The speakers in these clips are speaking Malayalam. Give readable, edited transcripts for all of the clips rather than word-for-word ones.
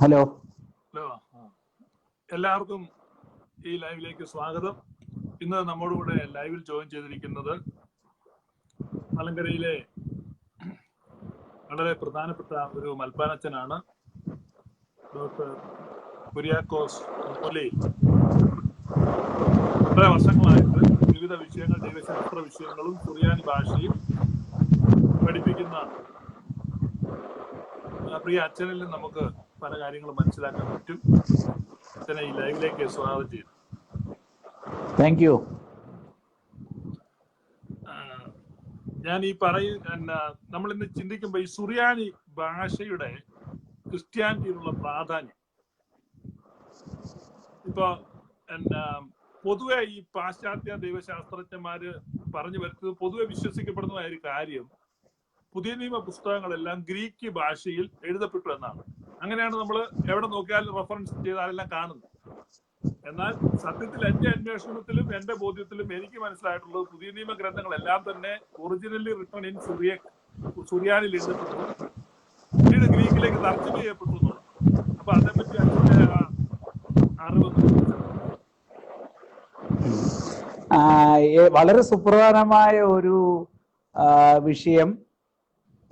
ഹലോ. എല്ലാവർക്കും ഈ ലൈവിലേക്ക് സ്വാഗതം. ഇന്ന് നമ്മുടെ കൂടെ ലൈവിൽ ജോയിൻ ചെയ്തിരിക്കുന്നത് മലങ്കരയിലെ വളരെ പ്രധാനപ്പെട്ട ഒരു മൽപ്പാനച്ചനാണ്, ഡോക്ടർ കുര്യാക്കോസ് മൂലയിൽ. കുറെ വർഷങ്ങളായിട്ട് വിവിധ വിഷയങ്ങൾ, ദൈവശാസ്ത്ര വിഷയങ്ങളും സുറിയാനി ഭാഷയും പഠിപ്പിക്കുന്ന പ്രിയ അച്ഛനിൽ നിന്ന് നമുക്ക് പല കാര്യങ്ങളും മനസ്സിലാക്കാൻ പറ്റും. അച്ഛനെ ഈ ലൈവിലേക്ക് സ്വാഗതം ചെയ്തു. Thank you. ഞാൻ ഈ നമ്മൾ ഇന്ന് ചിന്തിക്കുമ്പോൾ ഈ സുറിയാനി ഭാഷയുടെ ക്രിസ്ത്യാനിറ്റിയിലുള്ള പ്രാധാന്യം, ഇപ്പൊ പൊതുവെ ഈ പാശ്ചാത്യ ദൈവശാസ്ത്രജ്ഞന്മാര് പറഞ്ഞു വരുന്നത്, പൊതുവെ വിശ്വസിക്കപ്പെടുന്ന ഒരു കാര്യം, പുതിയ നിയമ പുസ്തകങ്ങളെല്ലാം ഗ്രീക്ക് ഭാഷയിൽ എഴുതപ്പെട്ടു എന്നാണ്. അങ്ങനെയാണ് നമ്മൾ എവിടെ നോക്കിയാലും റെഫറൻസ് ചെയ്താലെല്ലാം കാണുന്നത്. എന്നാൽ സത്യത്തിൽ എന്റെ അന്വേഷണത്തിലും എന്റെ ബോധ്യത്തിലും എനിക്ക് മനസ്സിലായിട്ടുള്ളത്, പുതിയ നിയമ ഗ്രന്ഥങ്ങളെല്ലാം തന്നെ ഒറിജിനലി റിട്ടൺ ഇൻ സുറിയാനിൽ എഴുതപ്പെട്ടു, പിന്നീട് ഗ്രീക്കിലേക്ക് തർജ്ജമ ചെയ്യപ്പെട്ടു എന്നുള്ളത്. അപ്പൊ അതേപറ്റി അതിന്റെ അറിവ് വളരെ സുപ്രധാനമായ ഒരു വിഷയം.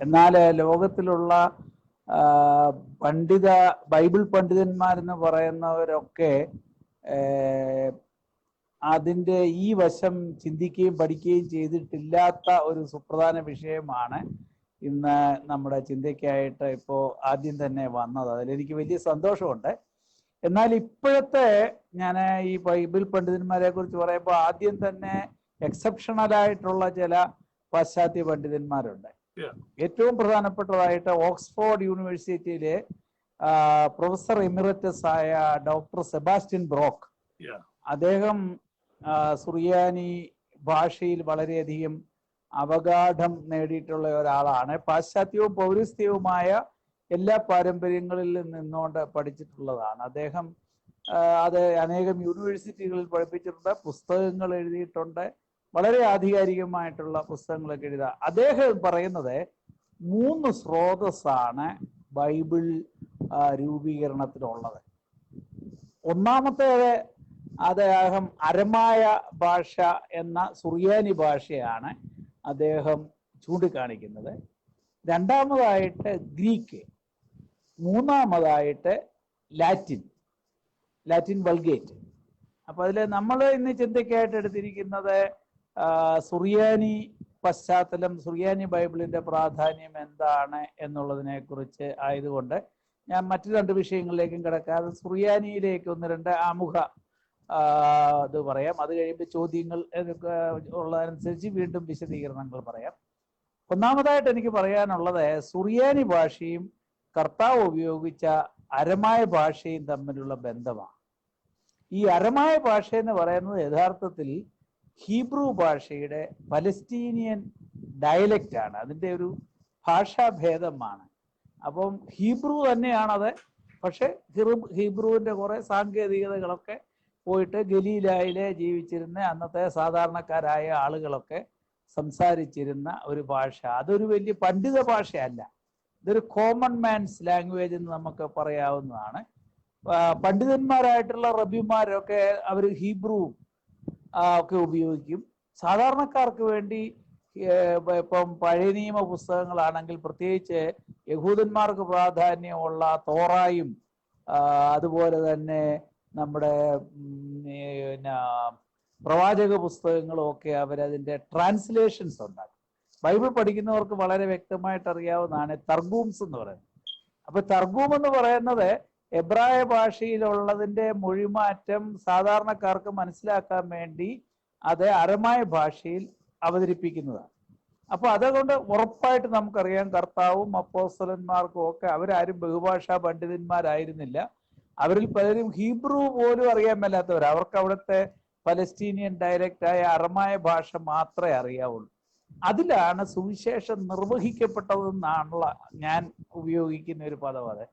എന്നാൽ ലോകത്തിലുള്ള ബൈബിൾ പണ്ഡിതന്മാരെന്ന് പറയുന്നവരൊക്കെ അതിൻ്റെ ഈ വശം ചിന്തിക്കുകയും പഠിക്കുകയും ചെയ്തിട്ടില്ലാത്ത ഒരു സുപ്രധാന വിഷയമാണ് ഇന്ന് നമ്മുടെ ചിന്തയ്ക്കായിട്ട് ഇപ്പോൾ ആദ്യം തന്നെ വന്നത്. അതിലെനിക്ക് വലിയ സന്തോഷമുണ്ട്. എന്നാൽ ഇപ്പോഴത്തെ ഞാൻ ഈ ബൈബിൾ പണ്ഡിതന്മാരെ കുറിച്ച് പറയുമ്പോൾ ആദ്യം തന്നെ എക്സെപ്ഷണലായിട്ടുള്ള ചില പാശ്ചാത്യ പണ്ഡിതന്മാരുണ്ട്. ഏറ്റവും പ്രധാനപ്പെട്ടതായിട്ട് ഓക്സ്ഫോർഡ് യൂണിവേഴ്സിറ്റിയിലെ പ്രൊഫസർ എമിററ്റസ് ആയ ഡോക്ടർ സെബാസ്റ്റ്യൻ ബ്രോക്ക്. അദ്ദേഹം സുറിയാനി ഭാഷയിൽ വളരെയധികം അവഗാഢം നേടിയിട്ടുള്ള ഒരാളാണ്. പാശ്ചാത്യവും പൗരസ്ത്യവുമായ എല്ലാ പാരമ്പര്യങ്ങളിൽ നിന്നുകൊണ്ട് പഠിച്ചിട്ടുള്ളതാണ് അദ്ദേഹം. അത് അനേകം യൂണിവേഴ്സിറ്റികളിൽ പഠിപ്പിച്ചിട്ടുണ്ട്, പുസ്തകങ്ങൾ എഴുതിയിട്ടുണ്ട്, വളരെ ആധികാരികമായിട്ടുള്ള പുസ്തകങ്ങളൊക്കെ എഴുതുക. അദ്ദേഹം പറയുന്നത് 3 സ്രോതസ്സാണ് ബൈബിൾ രൂപീകരണത്തിനുള്ളത്. ഒന്നാമത്തേത് അദ്ദേഹം അരമായ ഭാഷ എന്ന സുറിയാനി ഭാഷയാണ് അദ്ദേഹം ചൂണ്ടിക്കാണിക്കുന്നത്. രണ്ടാമതായിട്ട് ഗ്രീക്ക്, മൂന്നാമതായിട്ട് ലാറ്റിൻ വൾഗേറ്റ്. അപ്പൊ അതിൽ നമ്മൾ ഇന്ന് ചിന്തയ്ക്കായിട്ട് എടുത്തിരിക്കുന്നത് സുറിയാനി പശ്ചാത്തലം, സുറിയാനി ബൈബിളിന്റെ പ്രാധാന്യം എന്താണ് എന്നുള്ളതിനെ കുറിച്ച് ആയതുകൊണ്ട് ഞാൻ മറ്റു 2 വിഷയങ്ങളിലേക്കും കിടക്കാതെ സുറിയാനിയിലേക്ക് 1-2 ആമുഖ ഇത് പറയാം. അത് കഴിയുമ്പോൾ ചോദ്യങ്ങൾ ഉള്ളതനുസരിച്ച് വീണ്ടും വിശദീകരണങ്ങൾ പറയാം. ഒന്നാമതായിട്ട് എനിക്ക് പറയാനുള്ളത്, സുറിയാനി ഭാഷയും കർത്താവ് ഉപയോഗിച്ച അരമായ ഭാഷയും തമ്മിലുള്ള ബന്ധമാണ്. ഈ അരമായ ഭാഷ എന്ന് പറയുന്നത് യഥാർത്ഥത്തിൽ ഹീബ്രു ഭാഷയുടെ പലസ്തീനിയൻ ഡയലക്റ്റ് ആണ്, അതിൻ്റെ ഒരു ഭാഷാഭേദമാണ്. അപ്പം ഹീബ്രു തന്നെയാണത്. പക്ഷെ ഹീബ്രുവിൻ്റെ കുറെ സാങ്കേതികതകളൊക്കെ പോയിട്ട് ഗലീലായിലെ ജീവിച്ചിരുന്ന അന്നത്തെ സാധാരണക്കാരായ ആളുകളൊക്കെ സംസാരിച്ചിരുന്ന ഒരു ഭാഷ. അതൊരു വലിയ പണ്ഡിത ഭാഷയല്ല, ഇതൊരു കോമൺ മാൻസ് ലാംഗ്വേജ് എന്ന് നമുക്ക് പറയാവുന്നതാണ്. പണ്ഡിതന്മാരായിട്ടുള്ള റബിമാരൊക്കെ അവർ ഹീബ്രു ഒക്കെ ഉപയോഗിക്കും. സാധാരണക്കാർക്ക് വേണ്ടി ഇപ്പം പഴയ നിയമ പുസ്തകങ്ങളാണെങ്കിൽ, പ്രത്യേകിച്ച് യഹൂദന്മാർക്ക് പ്രാധാന്യമുള്ള തോറായും അതുപോലെ തന്നെ നമ്മുടെ പ്രവാചക പുസ്തകങ്ങളും ഒക്കെ അവരതിൻ്റെ ട്രാൻസ്ലേഷൻസ് ഉണ്ടാക്കും. ബൈബിൾ പഠിക്കുന്നവർക്ക് വളരെ വ്യക്തമായിട്ട് അറിയാവുന്നതാണ് തർഗൂംസ് എന്ന് പറയുന്നത്. അപ്പൊ തർഗൂം എന്ന് പറയുന്നത് എബ്രായ ഭാഷയിലുള്ളതിൻ്റെ മൊഴിമാറ്റം സാധാരണക്കാർക്ക് മനസ്സിലാക്കാൻ വേണ്ടി അത് അരമായ ഭാഷയിൽ അവതരിപ്പിക്കുന്നതാണ്. അപ്പൊ അതുകൊണ്ട് ഉറപ്പായിട്ട് നമുക്കറിയാം, കർത്താവും അപ്പോസ്തലന്മാർക്കും ഒക്കെ അവരാരും ബഹുഭാഷാ പണ്ഡിതന്മാരായിരുന്നില്ല. അവരിൽ പലരും ഹീബ്രു പോലും അറിയാൻ മേലാത്തവർ. അവർക്ക് അവിടുത്തെ പലസ്തീനിയൻ ഡയലക്റ്റായ അരമായ ഭാഷ മാത്രമേ അറിയാവുള്ളൂ. അതിലാണ് സുവിശേഷം നിർവഹിക്കപ്പെട്ടതെന്നാണുള്ള ഞാൻ ഉപയോഗിക്കുന്ന ഒരു പദം. അത്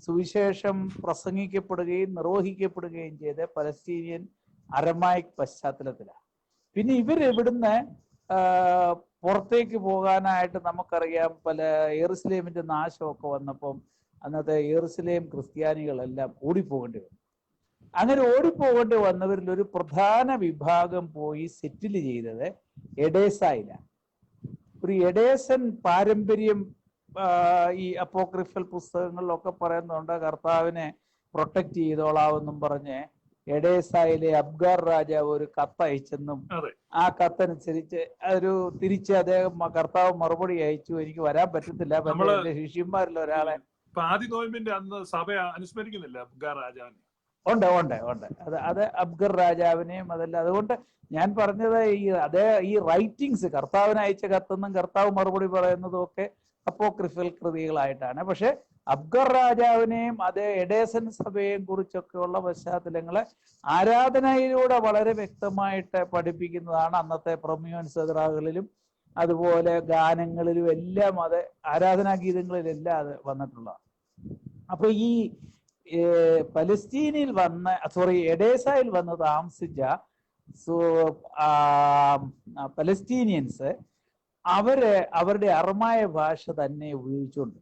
സുവിശേഷം പ്രസംഗിക്കപ്പെടുകയും നിർവഹിക്കപ്പെടുകയും ചെയ്ത് പലസ്തീനിയൻ അരമായിക് പശ്ചാത്തലത്തിലാണ്. പിന്നെ ഇവരിവിടുന്ന് പുറത്തേക്ക് പോകാനായിട്ട് നമുക്കറിയാം പല യെറുസലേമിന്റെ നാശമൊക്കെ വന്നപ്പം അന്നത്തെ യെറുസലേം ക്രിസ്ത്യാനികളെല്ലാം ഓടിപ്പോകേണ്ടി വന്നു. അങ്ങനെ ഓടിപ്പോകേണ്ടി വന്നവരിൽ ഒരു പ്രധാന വിഭാഗം പോയി സെറ്റിൽ ചെയ്തത് എഡേസയിലാണ്. ഒരു എഡേസൻ പാരമ്പര്യം ഈ അപ്പോക്രിഫൽ പുസ്തകങ്ങളിലൊക്കെ പറയുന്നുണ്ട്. കർത്താവിനെ പ്രൊട്ടക്ട് ചെയ്തോളാവെന്നും പറഞ്ഞ് എഡേസയിലെ അബ്ഗാർ രാജാവ് ഒരു കത്തയച്ചെന്നും ആ കത്തനുസരിച്ച് തിരിച്ച് അദ്ദേഹം കർത്താവ് മറുപടി അയച്ചു, എനിക്ക് വരാൻ പറ്റത്തില്ല, എന്റെ ശിഷ്യന്മാരിൽ ഒരാളെ അന്ന് സഭ അനുസ്മരിക്കുന്നില്ല അബ്ഗാർ രാജാവിനെ. ഉണ്ട് ഉണ്ട് ഉണ്ട് അത് അബ്ഗർ രാജാവിനെയും അതല്ല. അതുകൊണ്ട് ഞാൻ പറഞ്ഞത് ഈ റൈറ്റിങ്സ് കർത്താവിന് അയച്ച കത്തെന്നും കർത്താവ് മറുപടി പറയുന്നതും ഒക്കെ അപ്പോക്രിഫൽ കൃതികളായിട്ടാണ്. പക്ഷെ അബ്ഗർ രാജാവിനെയും അതേ എഡേസൻ സഭയെയും കുറിച്ചൊക്കെയുള്ള പശ്ചാത്തലങ്ങളെ ആരാധനയിലൂടെ വളരെ വ്യക്തമായിട്ട് പഠിപ്പിക്കുന്നതാണ് അന്നത്തെ പ്രമ്യൂൻ സദറാകളിലും അതുപോലെ ഗാനങ്ങളിലും എല്ലാം അത് ആരാധനാ ഗീതങ്ങളിലെല്ലാം അത് വന്നിട്ടുള്ളതാണ്. അപ്പൊ ഈ പലസ്തീനിൽ എഡേസയിൽ വന്ന് താമസിച്ച പലസ്തീനിയൻസ് അവരുടെ അറമായ ഭാഷ തന്നെ ഉപയോഗിച്ചുകൊണ്ട്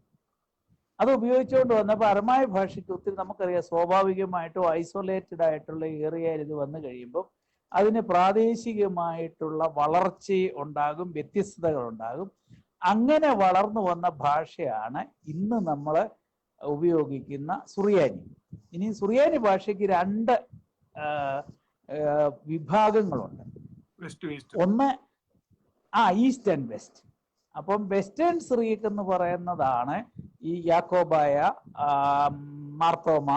വന്നപ്പോൾ അറമായ ഭാഷയ്ക്ക് ഒത്തിരി നമുക്കറിയാം സ്വാഭാവികമായിട്ടും ഐസൊലേറ്റഡ് ആയിട്ടുള്ള ഏറിയയിൽ ഇത് വന്നു കഴിയുമ്പോൾ അതിന് പ്രാദേശികമായിട്ടുള്ള വളർച്ച ഉണ്ടാകും, വ്യത്യസ്തതകൾ ഉണ്ടാകും. അങ്ങനെ വളർന്നു വന്ന ഭാഷയാണ് ഇന്ന് നമ്മൾ ഉപയോഗിക്കുന്ന സുറിയാനി. ഇനി സുറിയാനി ഭാഷയ്ക്ക് രണ്ട് വിഭാഗങ്ങളുണ്ട്. ഒന്ന് ഈസ്റ്റ് ആൻഡ് വെസ്റ്റ്. അപ്പം വെസ്റ്റേൺ സിറിയക്ക് എന്ന് പറയുന്നതാണ് ഈ യാക്കോബായ, മാർത്തോമ,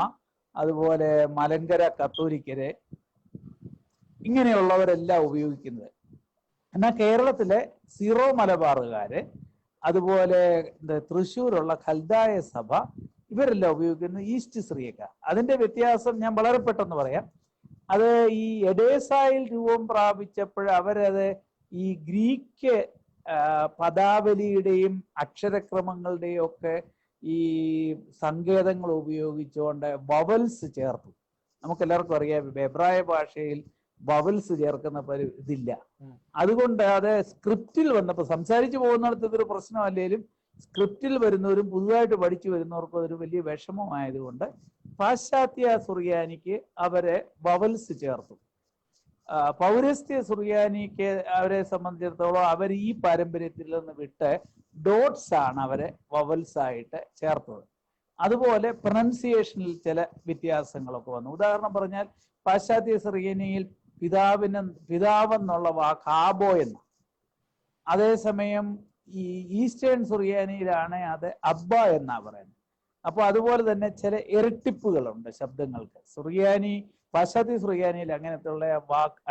അതുപോലെ മലങ്കര കത്തോലിക്കര് ഇങ്ങനെയുള്ളവരെല്ലാം ഉപയോഗിക്കുന്നത്. എന്നാൽ കേരളത്തിലെ സീറോ മലബാറുകാര് അതുപോലെ തൃശ്ശൂരുള്ള ഖൽദായ സഭ ഇവരെല്ലാം ഉപയോഗിക്കുന്നത് ഈസ്റ്റ് സിറിയക്ക. അതിന്റെ വ്യത്യാസം ഞാൻ വളരെ പെട്ടെന്ന് പറയാം. അത് ഈ എഡേസയിൽ രൂപം പ്രാപിച്ചപ്പോൾ അവരത് ഈ ഗ്രീക്ക് പദാവലിയുടെയും അക്ഷരക്രമങ്ങളുടെയും ഒക്കെ ഈ സങ്കേതങ്ങൾ ഉപയോഗിച്ചുകൊണ്ട് വവൽസ് ചേർത്തു. നമുക്കെല്ലാവർക്കും അറിയാം എബ്രായ ഭാഷയിൽ വവൽസ് ചേർക്കുന്ന ഇതില്ല. അതുകൊണ്ട് അത് സ്ക്രിപ്റ്റിൽ വന്നപ്പോൾ സംസാരിച്ചു പോകുന്നിടത്ത് ഇതൊരു പ്രശ്നമല്ലേലും സ്ക്രിപ്റ്റിൽ വരുന്നവരും പുതുതായിട്ട് പഠിച്ചു വരുന്നവർക്കും അതൊരു വലിയ വിഷമമായതുകൊണ്ട് പാശ്ചാത്യ സുറിയാനിക്ക് അവരെ വവൽസ് ചേർത്തു. പൗരസ്ത്യ സുറിയാനിക്ക് അവരെ സംബന്ധിച്ചിടത്തോളം അവർ ഈ പാരമ്പര്യത്തിൽ നിന്ന് വിട്ട് ഡോട്ട്സ് ആണ് അവരെ വവൽസ് ആയിട്ട് ചേർത്തത്. അതുപോലെ പ്രൊനൗൺസിയേഷനിൽ ചില വ്യത്യാസങ്ങളൊക്കെ വന്നു. ഉദാഹരണം പറഞ്ഞാൽ പാശ്ചാത്യ സുറിയാനിയിൽ പിതാവെന്നുള്ള വാക്ക് ആബോ എന്ന, അതേസമയം ഈ ഈസ്റ്റേൺ സുറിയാനിയിലാണ് അത് അബ്ബ എന്നാ പറയുന്നത്. അപ്പൊ അതുപോലെ തന്നെ ചില ഇരട്ടിപ്പുകളുണ്ട് ശബ്ദങ്ങൾക്ക്. പാശ്ചാത്യ സുറിയാനിയിൽ അങ്ങനത്തെ ഉള്ള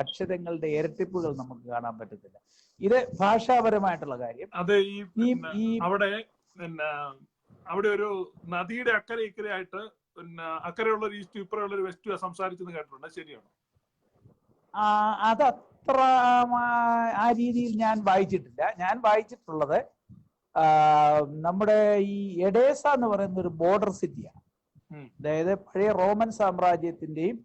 അക്ഷരങ്ങളുടെ ഇരട്ടിപ്പുകൾ നമുക്ക് കാണാൻ പറ്റത്തില്ല. ഇത് ഭാഷാപരമായിട്ടുള്ള കാര്യം. അതെ, ഈ അവിടെ ഒരു നദിയുടെ അക്കരെ ഇക്കരെ ആയിട്ട് അക്കരെയുള്ള ഒരു ഈസ്റ്റ് ഇപ്പറയുള്ള ഒരു വെസ്റ്റ് സംസാരിച്ചെന്ന് കേട്ടിട്ടുണ്ട്, ശരിയാണോ? അതത്ര ആ രീതിയിൽ ഞാൻ വായിച്ചിട്ടില്ല. ഞാൻ വായിച്ചിട്ടുള്ളത് നമ്മുടെ ഈ എഡേസ എന്ന് പറയുന്ന ഒരു ബോർഡർ സിറ്റിയാണ്. അതായത് പഴയ റോമൻ സാമ്രാജ്യത്തിന്റെയും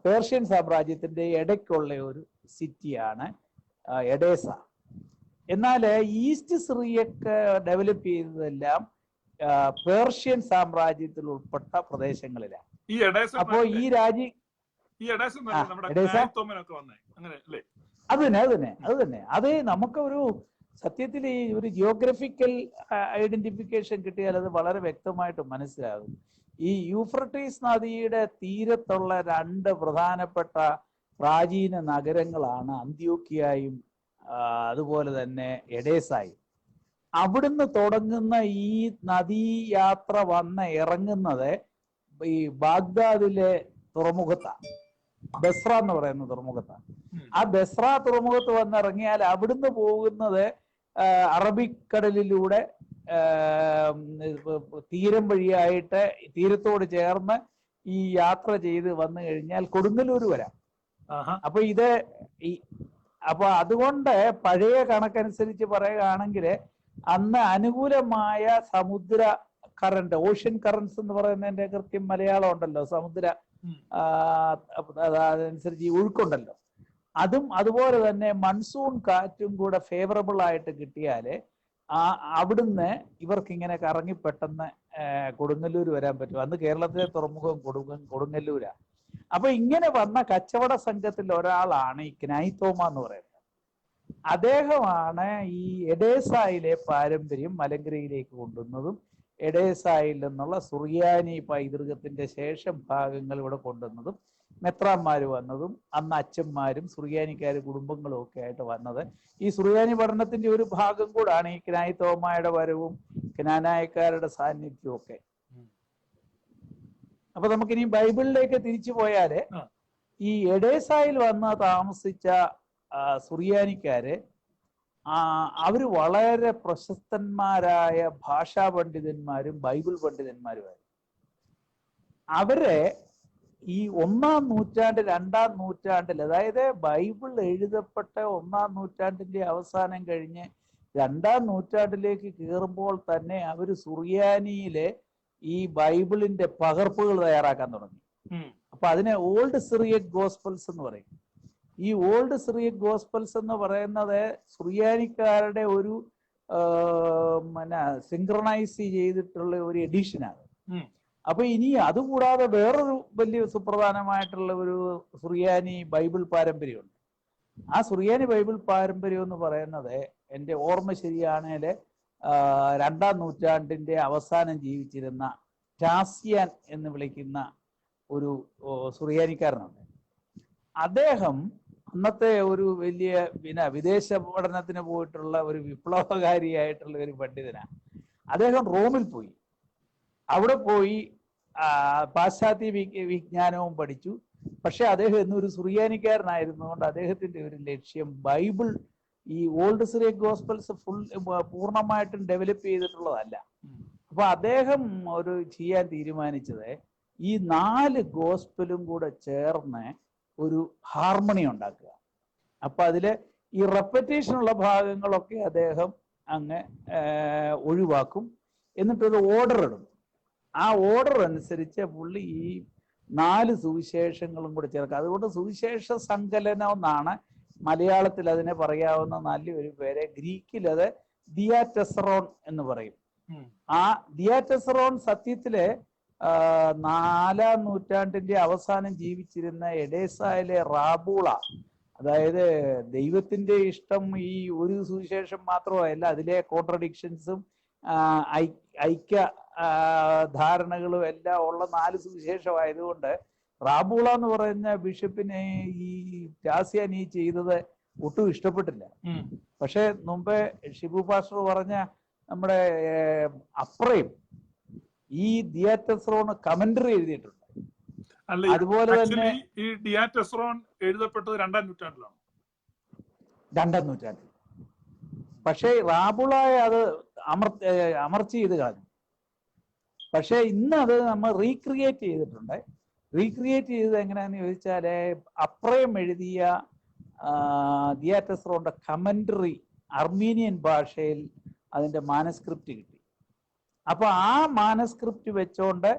പേർഷ്യൻ സാമ്രാജ്യത്തിന്റെ ഇടയ്ക്കുള്ള ഒരു സിറ്റിയാണ് എഡേസ. എന്നാൽ ഈസ്റ്റ് സിറിയക്ക് ഡെവലപ്പ് ചെയ്തതെല്ലാം പേർഷ്യൻ സാമ്രാജ്യത്തിൽ ഉൾപ്പെട്ട പ്രദേശങ്ങളിലാണ്. അപ്പോ ഈ രാജ്യം അത് തന്നെ അത് നമുക്കൊരു സത്യത്തിൽ ഈ ഒരു ജിയോഗ്രഫിക്കൽ ഐഡന്റിഫിക്കേഷൻ കിട്ടിയാൽ അത് വളരെ വ്യക്തമായിട്ട് മനസ്സിലാകും. ഈ യൂഫ്രട്ടീസ് നദിയുടെ തീരത്തുള്ള രണ്ട് പ്രധാനപ്പെട്ട പ്രാചീന നഗരങ്ങളാണ് അന്ത്യോക്യയും അതുപോലെ തന്നെ എഡേസായും. അവിടുന്ന് തുടങ്ങുന്ന ഈ നദീയാത്ര ഇറങ്ങുന്നത് ഈ ബാഗ്ദാദിലെ തുറമുഖത്താണ്, ബസ്ര എന്ന് പറയുന്ന തുറമുഖത്താണ്. ആ ബസ്ര തുറമുഖത്ത് വന്നിറങ്ങിയാൽ അവിടുന്ന് പോകുന്നത് അറബിക്കടലിലൂടെ തീരം വഴിയായിട്ട് തീരത്തോട് ചേർന്ന് ഈ യാത്ര ചെയ്ത് വന്നു കഴിഞ്ഞാൽ കൊടുങ്ങല്ലൂർ വരാം. അപ്പൊ അതുകൊണ്ട് പഴയ കണക്കനുസരിച്ച് പറയുകയാണെങ്കിൽ അന്ന് അനുകൂലമായ സമുദ്ര കറന്റ്, ഓഷ്യൻ കറൻസ് എന്ന് പറയുന്നതിന്റെ കൃത്യം മലയാളം ഉണ്ടല്ലോ, സമുദ്ര അതനുസരിച്ച് ഈ ഒഴുക്കുണ്ടല്ലോ, അതും അതുപോലെ തന്നെ മൺസൂൺ കാറ്റും കൂടെ ഫേവറബിൾ ആയിട്ട് കിട്ടിയാല് അവിടുന്ന് ഇവർക്ക് ഇങ്ങനെ കറങ്ങി പെട്ടെന്ന് കൊടുങ്ങല്ലൂർ വരാൻ പറ്റും. അന്ന് കേരളത്തിലെ തുറമുഖം കൊടുങ്ങല്ലൂരാ. അപ്പൊ ഇങ്ങനെ വന്ന കച്ചവട സംഘത്തിൽ ഒരാളാണ് ഈ ക്നായ് തോമ എന്ന് പറയുന്നത്. അദ്ദേഹമാണ് ഈ എഡേസായിലെ പാരമ്പര്യം മലങ്കരയിലേക്ക് കൊണ്ടുവന്നതും എഡേസായിൽ നിന്നുള്ള സുറിയാനി പൈതൃകത്തിന്റെ ശേഷം ഭാഗങ്ങൾ ഇവിടെ കൊണ്ടുവന്നതും മെത്രാന്മാര് വന്നതും അന്ന് അച്ഛന്മാരും സുറിയാനിക്കാര് കുടുംബങ്ങളും ഒക്കെ ആയിട്ട് വന്നത്. ഈ സുറിയാനി പഠനത്തിന്റെ ഒരു ഭാഗം കൂടാണ് ഈ ക്നായ് തോമയുടെ വരവും ക്നാനായക്കാരുടെ സാന്നിധ്യവും ഒക്കെ. അപ്പൊ നമുക്കിനി ബൈബിളിലേക്ക് തിരിച്ചു പോയാല് ഈ എഡേസായിൽ വന്ന് താമസിച്ച സുറിയാനിക്കാര് അവര് വളരെ പ്രശസ്തന്മാരായ ഭാഷാ പണ്ഡിതന്മാരും ബൈബിൾ പണ്ഡിതന്മാരുമായിരുന്നു. അവരെ ഈ 1-ാം നൂറ്റാണ്ട് 2-ാം നൂറ്റാണ്ടിൽ, അതായത് ബൈബിൾ എഴുതപ്പെട്ട 1-ാം നൂറ്റാണ്ടിന്റെ അവസാനം കഴിഞ്ഞ് 2-ാം നൂറ്റാണ്ടിലേക്ക് കയറുമ്പോൾ തന്നെ അവര് സുറിയാനിയിലെ ഈ ബൈബിളിന്റെ പകർപ്പുകൾ തയ്യാറാക്കാൻ തുടങ്ങി. അപ്പൊ അതിനെ ഓൾഡ് സിറിയക് ഗോസ്പൽസ് എന്ന് പറയും. ഈ ഓൾഡ് സിറിയക് ഗോസ്പൽസ് എന്ന് പറയുന്നത് സുറിയാനിക്കാരുടെ ഒരു സിങ്ക്രണൈസ് ചെയ്തിട്ടുള്ള ഒരു എഡിഷനാണ്. അപ്പൊ ഇനി അതുകൂടാതെ വേറൊരു വലിയ സുപ്രധാനമായിട്ടുള്ള ഒരു സുറിയാനി ബൈബിൾ പാരമ്പര്യമുണ്ട്. ആ സുറിയാനി ബൈബിൾ പാരമ്പര്യം എന്ന് പറയുന്നത് എൻ്റെ ഓർമ്മ ശരിയാണേല് 2-ാം നൂറ്റാണ്ടിന്റെ അവസാനം ജീവിച്ചിരുന്ന ടാസിയാൻ എന്ന് വിളിക്കുന്ന ഒരു സുറിയാനിക്കാരനുണ്ട്. അദ്ദേഹം അന്നത്തെ ഒരു വലിയ വിദേശ പഠനത്തിന് പോയിട്ടുള്ള ഒരു വിപ്ലവകാരിയായിട്ടുള്ള ഒരു പണ്ഡിതനാണ്. അദ്ദേഹം റോമിൽ പോയി. അവിടെ പോയി പാശ്ചാത്യ വിജ്ഞാനവും പഠിച്ചു. പക്ഷെ അദ്ദേഹം എന്നൊരു സുറിയാനിക്കാരനായിരുന്നുകൊണ്ട് അദ്ദേഹത്തിന്റെ ഒരു ലക്ഷ്യം ബൈബിൾ, ഈ ഓൾഡ് സിറിയക് ഗോസ്പൽസ് പൂർണ്ണമായിട്ടും ഡെവലപ്പ് ചെയ്തിട്ടുള്ളതല്ല. അപ്പൊ അദ്ദേഹം ചെയ്യാൻ തീരുമാനിച്ചത് ഈ 4 ഗോസ്പലും കൂടെ ചേർന്ന് ഒരു ഹാർമണി ഉണ്ടാക്കുക. അപ്പൊ അതില് ഈ റെപ്പറ്റേഷനുള്ള ഭാഗങ്ങളൊക്കെ അദ്ദേഹം അങ്ങ് ഒഴിവാക്കും. എന്നിട്ടൊരു ഓർഡർ ഇടും. ആ ഓർഡർ അനുസരിച്ച് പുള്ളി ഈ 4 സുവിശേഷങ്ങളും കൂടെ ചേർക്കുക. അതുകൊണ്ട് സുവിശേഷ സങ്കലനം എന്നാണ് മലയാളത്തിൽ അതിനെ പറയാവുന്ന നല്ലൊരു പേര്. ഗ്രീക്കിൽ അത് ദിയാറ്റെസറോൺ എന്ന് പറയും. ആ ദിയാറ്റെസറോൺ സത്യത്തില് 4-ാം നൂറ്റാണ്ടിന്റെ അവസാനം ജീവിച്ചിരുന്ന എഡേസായിലെ റാബൂള, അതായത് ദൈവത്തിന്റെ ഇഷ്ടം ഈ ഒരു സുവിശേഷം മാത്രമല്ല, അതിലെ കോൺട്രഡിക്ഷൻസും ഐക്യ ധാരണകളും എല്ലാം ഉള്ള 4 സുവിശേഷമായതുകൊണ്ട് റാബൂള എന്ന് പറയുന്ന ബിഷപ്പിനെ ഈ ടാസിയാൻ ഈ ചെയ്തത് ഒട്ടും ഇഷ്ടപ്പെട്ടില്ല. പക്ഷെ മുമ്പേ ഷിബു പാസ്റ്റർ പറഞ്ഞ നമ്മുടെ അപ്രയും ഈ ദിയാറ്റെസറോൺ കമന്ററി എഴുതിയിട്ടുണ്ട്. അതുപോലെ തന്നെ ഈ ദിയാറ്റെസറോൺ എഴുതപ്പെട്ടത് 2-ാം നൂറ്റാണ്ടിലാണ്. 2-ാം നൂറ്റാണ്ടിൽ. പക്ഷേ റാബുളായ അത് അമർച്ച ചെയ്ത് കളഞ്ഞു. പക്ഷെ ഇന്ന് അത് നമ്മൾ റീക്രിയേറ്റ് ചെയ്തിട്ടുണ്ട്. റീക്രിയേറ്റ് ചെയ്തത് എങ്ങനെയാന്ന് ചോദിച്ചാല് അപ്രയം എഴുതിയ ദിയാറ്റെസറോന്റെ കമന്ററി അർമീനിയൻ ഭാഷയിൽ അതിന്റെ മാനസ്ക്രിപ്റ്റ് കിട്ടി. അപ്പൊ ആ മാനസ്ക്രിപ്റ്റ് വെച്ചോണ്ട്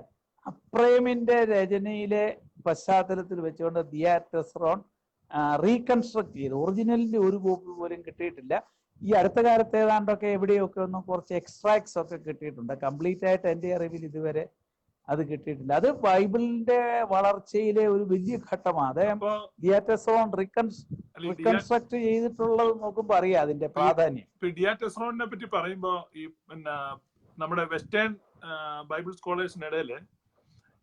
അപ്രേമിന്റെ രചനയിലെ പശ്ചാത്തലത്തിൽ വെച്ചുകൊണ്ട് ദിയാറ്റെസറോൺ റീകൺസ്ട്രക്ട് ചെയ്തു. ഒറിജിനലിന്റെ ഒരു കോപ്പി പോലും കിട്ടിയിട്ടില്ല. ഈ അടുത്ത കാലത്ത് ഏതാണ്ടൊക്കെ എവിടെയൊക്കെ ഒന്നും കുറച്ച് എക്സ്ട്രാക്ട്സ് ഒക്കെ കിട്ടിയിട്ടുണ്ട്. കംപ്ലീറ്റ് ആയിട്ട് എൻ്റെ അറിവിൽ ഇതുവരെ അത് കിട്ടിയിട്ടില്ല. അത് ബൈബിളിന്റെ വളർച്ചയിലെ ഒരു വലിയ ഘട്ടമാണ്. അദ്ദേഹം ദിയാറ്റെസറോൺ റീകൺസ്ട്രക്ട് ചെയ്തിട്ടുള്ളത് നോക്കുമ്പോൾ അറിയാം അതിന്റെ പ്രാധാന്യം. ദിയാറ്റെസറോണിനെ പറ്റി പറയുമ്പോ ഈ നമ്മുടെ വെസ്റ്റേൺ ബൈബിൾ സ്കോളേഴ്സിനിടയില്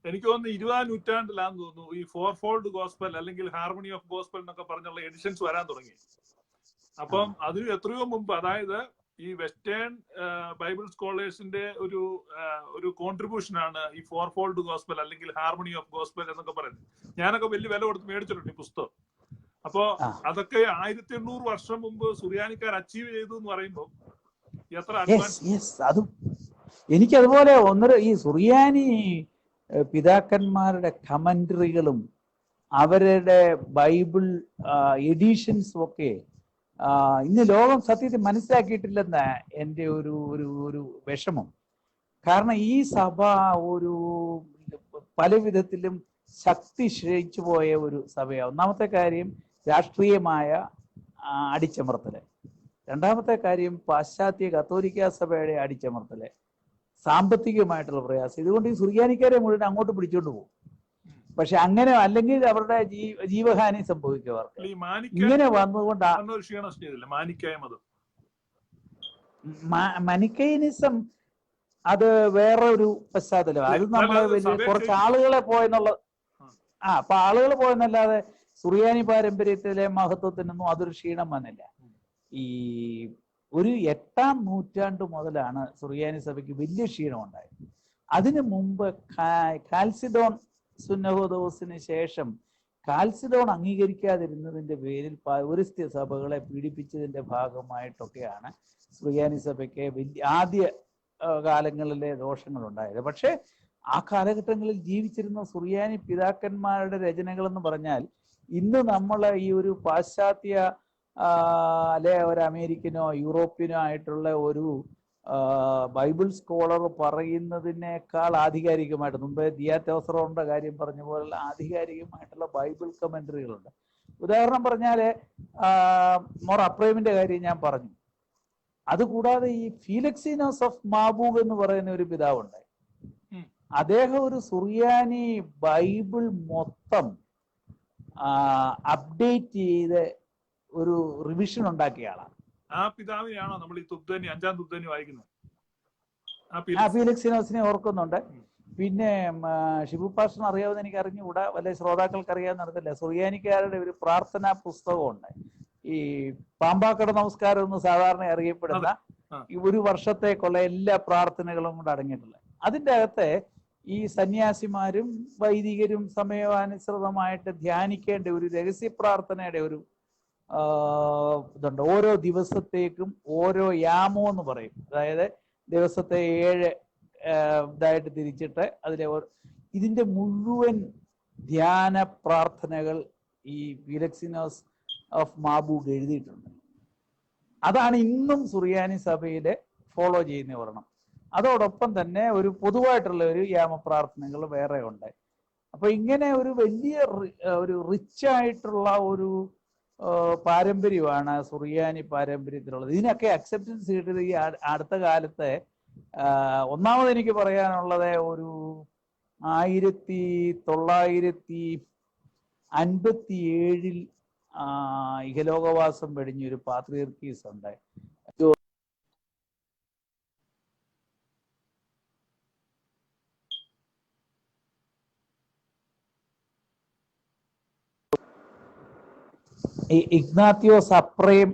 എനിക്ക് തോന്നുന്നു 20-ാം നൂറ്റാണ്ടിലാന്ന് തോന്നുന്നു ഈ 4-ഫോൾഡ് ഗോസ്പൽ അല്ലെങ്കിൽ ഹാർമണി ഓഫ് ഗോസ്പൽ എന്നൊക്കെ പറഞ്ഞുള്ള എഡിഷൻസ് വരാൻ തുടങ്ങി. അപ്പം അതിന് എത്രയോ മുമ്പ്, അതായത് ഈ വെസ്റ്റേൺ ബൈബിൾ സ്കോളേഴ്സിന്റെ ഒരു കോൺട്രിബ്യൂഷൻ ആണ് ഈ 4-ഫോൾഡ് ഗോസ്പൽ അല്ലെങ്കിൽ ഹാർമണി ഓഫ് ഗോസ്പൽ എന്നൊക്കെ പറയുന്നത്. ഞാനൊക്കെ വലിയ വില കൊടുത്ത് മേടിച്ചിട്ടുണ്ട് ഈ പുസ്തകം. അപ്പോ അതൊക്കെ 1800 വർഷം മുമ്പ് സുറിയാനിക്കാർ അച്ചീവ് ചെയ്തു എന്ന് പറയുമ്പോൾ എത്ര അഡ്വാൻസ്. അതും എനിക്കതുപോലെ ഈ സുറിയാനി പിതാക്കന്മാരുടെ കമന്ററികളും അവരുടെ ബൈബിൾ എഡിഷൻസും ഒക്കെ ഇന്ന് ലോകം സത്യത്തിൽ മനസ്സിലാക്കിയിട്ടില്ലെന്ന എൻ്റെ ഒരു വിഷമം. കാരണം ഈ സഭ ഒരു പല വിധത്തിലും ശക്തി ക്ഷയിച്ചു പോയ ഒരു സഭയാണ്. ഒന്നാമത്തെ കാര്യം, രാഷ്ട്രീയമായ അടിച്ചമർത്തല്. രണ്ടാമത്തെ കാര്യം പാശ്ചാത്യ കത്തോലിക്ക സഭയുടെ അടിച്ചമർത്തല്, സാമ്പത്തികമായിട്ടുള്ള പ്രയാസം. ഇതുകൊണ്ട് ഈ സുറിയാനിക്കാരെ മുഴുവൻ അങ്ങോട്ട് പിടിച്ചോണ്ട് പോകും. പക്ഷെ അങ്ങനെ അല്ലെങ്കിൽ അവരുടെ ജീവഹാനി സംഭവിക്കും അവർക്ക്. ഇങ്ങനെ വന്നുകൊണ്ട് മനിക്കൈനിസം അത് വേറൊരു പശ്ചാത്തലം. അത് നമ്മള് വലിയ കുറച്ച് ആളുകളെ പോയെന്നുള്ള അപ്പൊ ആളുകൾ പോയെന്നല്ലാതെ സുറിയാനി പാരമ്പര്യത്തിലെ മഹത്വത്തിനൊന്നും അതൊരു ക്ഷീണം വന്നില്ല. ഈ ഒരു 8-ാം നൂറ്റാണ്ട് മുതലാണ് സുറിയാനി സഭയ്ക്ക് വലിയ ക്ഷീണം ഉണ്ടായത്. അതിനു മുമ്പ് കാൽസിഡോൺ സുന്നഹോദോസിന് ശേഷം കാൽസിഡോൺ അംഗീകരിക്കാതിരുന്നതിന്റെ പേരിൽ പൗരസ്ത്യ സഭകളെ പീഡിപ്പിച്ചതിന്റെ ഭാഗമായിട്ടൊക്കെയാണ് സുറിയാനി സഭയ്ക്ക് ആദ്യ കാലങ്ങളിലെ ദോഷങ്ങൾ ഉണ്ടായത്. പക്ഷെ ആ കാലഘട്ടങ്ങളിൽ ജീവിച്ചിരുന്ന സുറിയാനി പിതാക്കന്മാരുടെ രചനകൾ എന്ന് പറഞ്ഞാൽ ഇന്ന് നമ്മൾ ഈ ഒരു പാശ്ചാത്യ അല്ലെ ഒരു അമേരിക്കനോ യൂറോപ്യനോ ആയിട്ടുള്ള ഒരു ബൈബിൾ സ്കോളർ പറയുന്നതിനേക്കാൾ ആധികാരികമായിട്ട്, മുമ്പ് ദിയാറ്റോസറോന്റെ കാര്യം പറഞ്ഞ പോലെ ആധികാരികമായിട്ടുള്ള ബൈബിൾ കമന്ററികളുണ്ട്. ഉദാഹരണം പറഞ്ഞാല് മോർ അപ്രൈമിന്റെ കാര്യം ഞാൻ പറഞ്ഞു. അതുകൂടാതെ ഈ ഫീലക്സീനോസ് ഓഫ് മാബൂഗ് എന്ന് പറയുന്ന ഒരു പിതാവുണ്ട്. അദ്ദേഹം ഒരു സുറിയാനി ബൈബിൾ മൊത്തം അപ്ഡേറ്റ് ചെയ്ത് ഒരു റിവിഷൻ ഉണ്ടാക്കിയ ആളാണ്. ആ പിതാവിനെയാണോ നമ്മൾ ഈ തുബ്ദനി 5-ാം തുബ്ദനി വായിക്കുന്നത്? ആ ഫീലക്സിനോസിനെ ഓർക്കുന്നുണ്ട്. പിന്നെ ഷിബു പാസ്റ്ററിന് അറിയാവുന്ന എനിക്ക് അറിഞ്ഞുകൂടാ, വല്ല ശ്രോതാക്കൾക്ക് അറിയാവുന്ന അറിയത്തില്ല. സുറിയാനിക്കാരുടെ ഒരു പ്രാർത്ഥനാ പുസ്തകമുണ്ട്, ഈ പാമ്പാക്കട നമസ്കാരം എന്ന് സാധാരണ അറിയപ്പെടുന്ന ഒരു വർഷത്തേക്കുള്ള എല്ലാ പ്രാർത്ഥനകളും കൂടെ അടങ്ങിയിട്ടുള്ളത്. അതിൻ്റെ അകത്ത് ഈ സന്യാസിമാരും വൈദികരും സമയാനുസൃതമായിട്ട് ധ്യാനിക്കേണ്ട ഒരു രഹസ്യ പ്രാർത്ഥനയുടെ ഒരു ഇതുണ്ട്. ഓരോ ദിവസത്തേക്കും ഓരോ യാമോ എന്ന് പറയും. അതായത് ദിവസത്തെ 7 ഇതായിട്ട് തിരിച്ചിട്ട് അതിലെ ഇതിന്റെ മുഴുവൻ ധ്യാന പ്രാർത്ഥനകൾ ഈ ഫീലക്സിനോസ് ഓഫ് മാബൂഗ് എഴുതിയിട്ടുണ്ട്. അതാണ് ഇന്നും സുറിയാനി സഭയിലെ ഫോളോ ചെയ്യുന്ന ഒരെണ്ണം. അതോടൊപ്പം തന്നെ ഒരു പൊതുവായിട്ടുള്ള ഒരു യാമപ്രാർത്ഥനകൾ വേറെ ഉണ്ട്. അപ്പൊ ഇങ്ങനെ ഒരു വലിയ ഒരു റിച്ച് ആയിട്ടുള്ള ഒരു പാരമ്പര്യമാണ് സുറിയാനി പാരമ്പര്യത്തിലുള്ളത്. ഇതിനൊക്കെ അക്സെപ്റ്റൻസ് കിട്ടിയത് ഈ അടുത്ത കാലത്തെ ഒന്നാമത് എനിക്ക് പറയാനുള്ളത് ഒരു 1957 ഇഹലോകവാസം വെടിഞ്ഞൊരു പാത്രിയർക്കീസ് ഉണ്ട്. ഇഗ്നാത്തിയോസ് അപ്രേം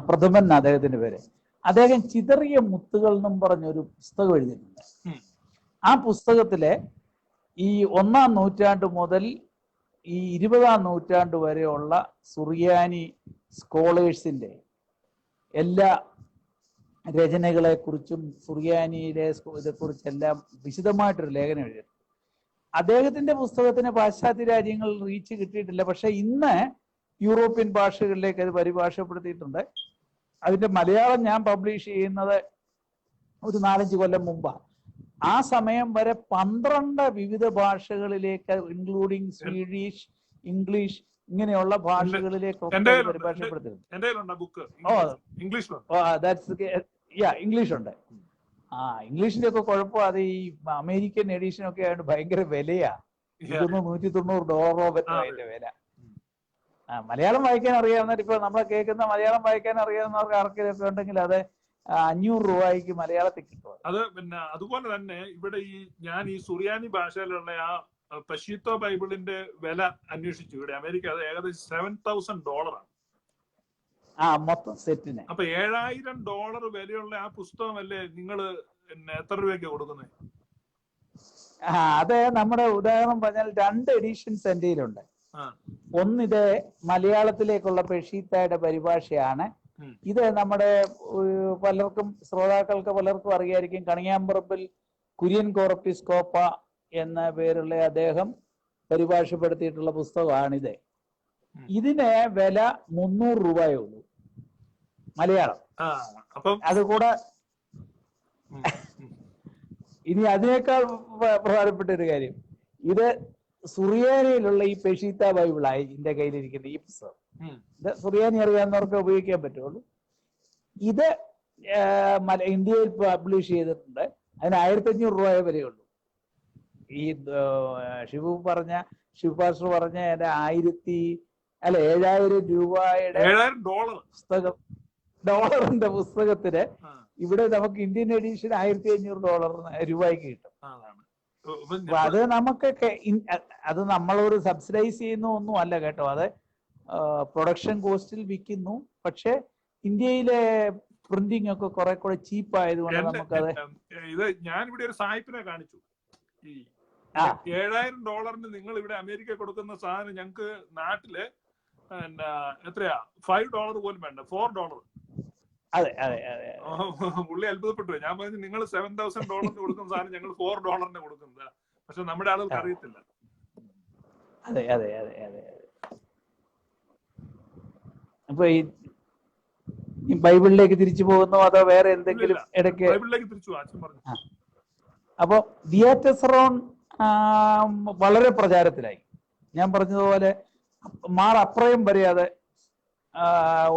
പ്രഥമൻ അദ്ദേഹത്തിന്റെ പേര്. അദ്ദേഹം ചിതറിയ മുത്തുകൾ എന്നും പറഞ്ഞൊരു പുസ്തകം എഴുതിയിട്ടുണ്ട്. ആ പുസ്തകത്തിലെ ഈ 1-ാം നൂറ്റാണ്ട് മുതൽ ഈ 20-ാം നൂറ്റാണ്ട് വരെയുള്ള സുറിയാനി സ്കോളേഴ്സിന്റെ എല്ലാ രചനകളെ കുറിച്ചും സുറിയാനിയിലെ ഇതേക്കുറിച്ചെല്ലാം വിശദമായിട്ടൊരു ലേഖനം എഴുതിയിട്ടുണ്ട്. അദ്ദേഹത്തിന്റെ പുസ്തകത്തിന് പാശ്ചാത്യ രാജ്യങ്ങളിൽ റീച്ച് കിട്ടിയിട്ടില്ല. പക്ഷെ ഇന്ന് യൂറോപ്യൻ ഭാഷകളിലേക്ക് അത് പരിഭാഷപ്പെടുത്തിയിട്ടുണ്ട്. അതിന്റെ മലയാളം ഞാൻ പബ്ലിഷ് ചെയ്യുന്നത് ഒരു 4-5 കൊല്ലം മുമ്പാണ്. ആ സമയം വരെ 12 വിവിധ ഭാഷകളിലേക്ക്, ഇൻക്ലൂഡിങ് സ്വീഡിഷ്, ഇംഗ്ലീഷ്, ഇങ്ങനെയുള്ള ഭാഷകളിലേക്കൊക്കെ ഇംഗ്ലീഷ് ഉണ്ട്. ഇംഗ്ലീഷിന്റെ ഒക്കെ കുഴപ്പം അത് ഈ അമേരിക്കൻ എഡീഷനൊക്കെ ആയതുകൊണ്ട് ഭയങ്കര വിലയാ. $190 പറ്റും അതിന്റെ വില. മലയാളം വായിക്കാൻ അറിയാവുന്നവർ, ഇപ്പൊ നമ്മളെ കേൾക്കുന്ന മലയാളം വായിക്കാൻ അറിയാവുന്നവർക്ക് ആർക്കൊക്കെ ഉണ്ടെങ്കിൽ അത് $500 മലയാളത്തിൽ കിട്ടും. അത് പിന്നെ അതുപോലെ തന്നെ ഇവിടെ ഞാൻ ഈ സുറിയാനി ഭാഷയിലുള്ള ആ പശീത്തോ ബൈബിളിന്റെ വില അന്വേഷിച്ചു. ഇവിടെ അമേരിക്ക അത് ഏകദേശം $7,000 ആണ് മൊത്തം സെറ്റിന്. അപ്പൊ $7,000 വിലയുള്ള ആ പുസ്തകമല്ലേ നിങ്ങൾ എത്ര രൂപയ്ക്ക് കൊടുക്കുന്നത്? അത് നമ്മുടെ ഉദാഹരണം പറഞ്ഞാൽ 2 എഡിഷൻസ് എൻ്റെ കയ്യിലുണ്ട്. ഒന്നിത് മലയാളത്തിലേക്കുള്ള പെഷീത്തയുടെ പരിഭാഷയാണ്. ഇത് നമ്മുടെ പലർക്കും ശ്രോതാക്കൾക്ക് പലർക്കും അറിയായിരിക്കും. കണിയാമ്പറമ്പിൽ കുര്യൻ കോർപ്പിസ്കോപ്പ എന്ന പേരുള്ള അദ്ദേഹം പരിഭാഷപ്പെടുത്തിയിട്ടുള്ള പുസ്തകമാണിത്. ഇതിന് വില $300 ഉള്ളൂ മലയാളം. അതുകൂടെ ഇനി അതിനേക്കാൾ പ്രധാനപ്പെട്ട ഒരു കാര്യം, ഇത് സുറിയാനിയിലുള്ള ഈ പെഷീത്ത ബൈബിളായി എന്റെ കയ്യിലിരിക്കുന്ന ഈ പുസ്തകം. ഇത് സുറിയാനി അറിയാവുന്നവർക്ക് ഉപയോഗിക്കാൻ പറ്റുള്ളൂ. ഇത് ഇന്ത്യയിൽ പബ്ലിഷ് ചെയ്തിട്ടുണ്ട്. അതിന് 1500 രൂപ വരെയുള്ളൂ. ഈ ശിവ പാസ്റ്റർ പറഞ്ഞ 7000 രൂപയുടെ പുസ്തകം, ഡോളറിന്റെ പുസ്തകത്തിന് ഇവിടെ നമുക്ക് ഇന്ത്യൻ എഡീഷൻ $1500 രൂപയ്ക്ക് കിട്ടും. അത് നമുക്കൊക്കെ അത് നമ്മളൊരു സബ്സിഡൈസ് ചെയ്യുന്ന ഒന്നും അല്ല കേട്ടോ. അത് പ്രൊഡക്ഷൻ കോസ്റ്റിൽ വിൽക്കുന്നു. പക്ഷെ ഇന്ത്യയിലെ പ്രിന്റിംഗ് ഒക്കെ കുറെ കൂടെ ചീപ്പ് ആയതുകൊണ്ട് നമുക്കത്. ഇത് ഞാൻ ഇവിടെ ഒരു സായിപ്പിനെ കാണിച്ചു. ഈ $7000 നിങ്ങൾ ഇവിടെ അമേരിക്ക കൊടുക്കുന്ന സാധനം ഞങ്ങക്ക് നാട്ടില് എത്രയാ $5 പോലും വേണ്ട, $4. അതെ അതെ അതെ. പുള്ളി അത്ഭുതപ്പെട്ടു. ഞാൻ പറഞ്ഞു നിങ്ങൾ $7000 കൊടുക്കുന്ന സാധനം ഞങ്ങൾ $4 കൊടുക്കുന്നത്. പക്ഷെ നമ്മുടെ ആളുകൾക്ക് അറിയത്തില്ല. അതെ അതെ അതെ അതെ. അപ്പൊ ഈ ബൈബിളിലേക്ക് തിരിച്ചു പോകുന്നോ അതോ വേറെ എന്തെങ്കിലും ഇടയ്ക്ക്? ബൈബിളിലേക്ക് തിരിച്ചു പറഞ്ഞു. അപ്പൊ ദിയാറ്റെസറോൺ വളരെ പ്രചാരത്തിലായി. ഞാൻ പറഞ്ഞതുപോലെ മാർ അപ്രയം വരെ അത്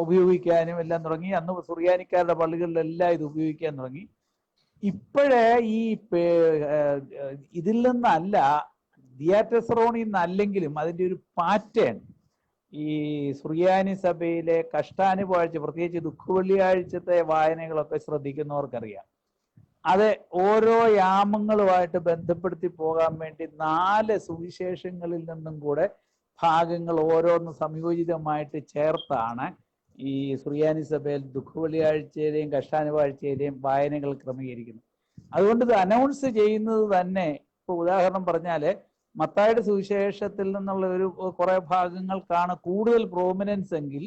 ഉപയോഗിക്കാനും എല്ലാം തുടങ്ങി. അന്ന് സുറിയാനിക്കാരുടെ പള്ളികളിലെല്ലാം ഇത് ഉപയോഗിക്കാൻ തുടങ്ങി. ഇപ്പോഴേ ഈ ഇതിൽ നിന്നല്ല, ദിയാറ്റെസറോണിൽ നിന്നല്ലെങ്കിലും അതിൻ്റെ ഒരു പാറ്റേൺ ഈ സുറിയാനി സഭയിലെ കഷ്ടാനുവാഴ്ച, പ്രത്യേകിച്ച് ദുഃഖവെള്ളിയാഴ്ചത്തെ വായനകളൊക്കെ ശ്രദ്ധിക്കുന്നവർക്കറിയാം. അത് ഓരോ യാമങ്ങളുമായിട്ട് ബന്ധപ്പെടുത്തി പോകാൻ വേണ്ടി 4 സുവിശേഷങ്ങളിൽ നിന്നും കൂടെ ഭാഗങ്ങൾ ഓരോന്ന് സംയോജിതമായിട്ട് ചേർത്താണ് ഈ സുറിയാനി സഭയിൽ ദുഃഖവെള്ളിയാഴ്ചയിലെയും കഷ്ടാനുവാഴ്ചയിലെയും വായനകൾ ക്രമീകരിക്കുന്നത്. അതുകൊണ്ട് ഇത് അനൗൺസ് ചെയ്യുന്നത് തന്നെ, ഇപ്പൊ ഉദാഹരണം പറഞ്ഞാല് മത്തായിയുടെ സുവിശേഷത്തിൽ നിന്നുള്ള ഒരു കുറെ ഭാഗങ്ങൾക്കാണ് കൂടുതൽ പ്രോമിനൻസ് എങ്കിൽ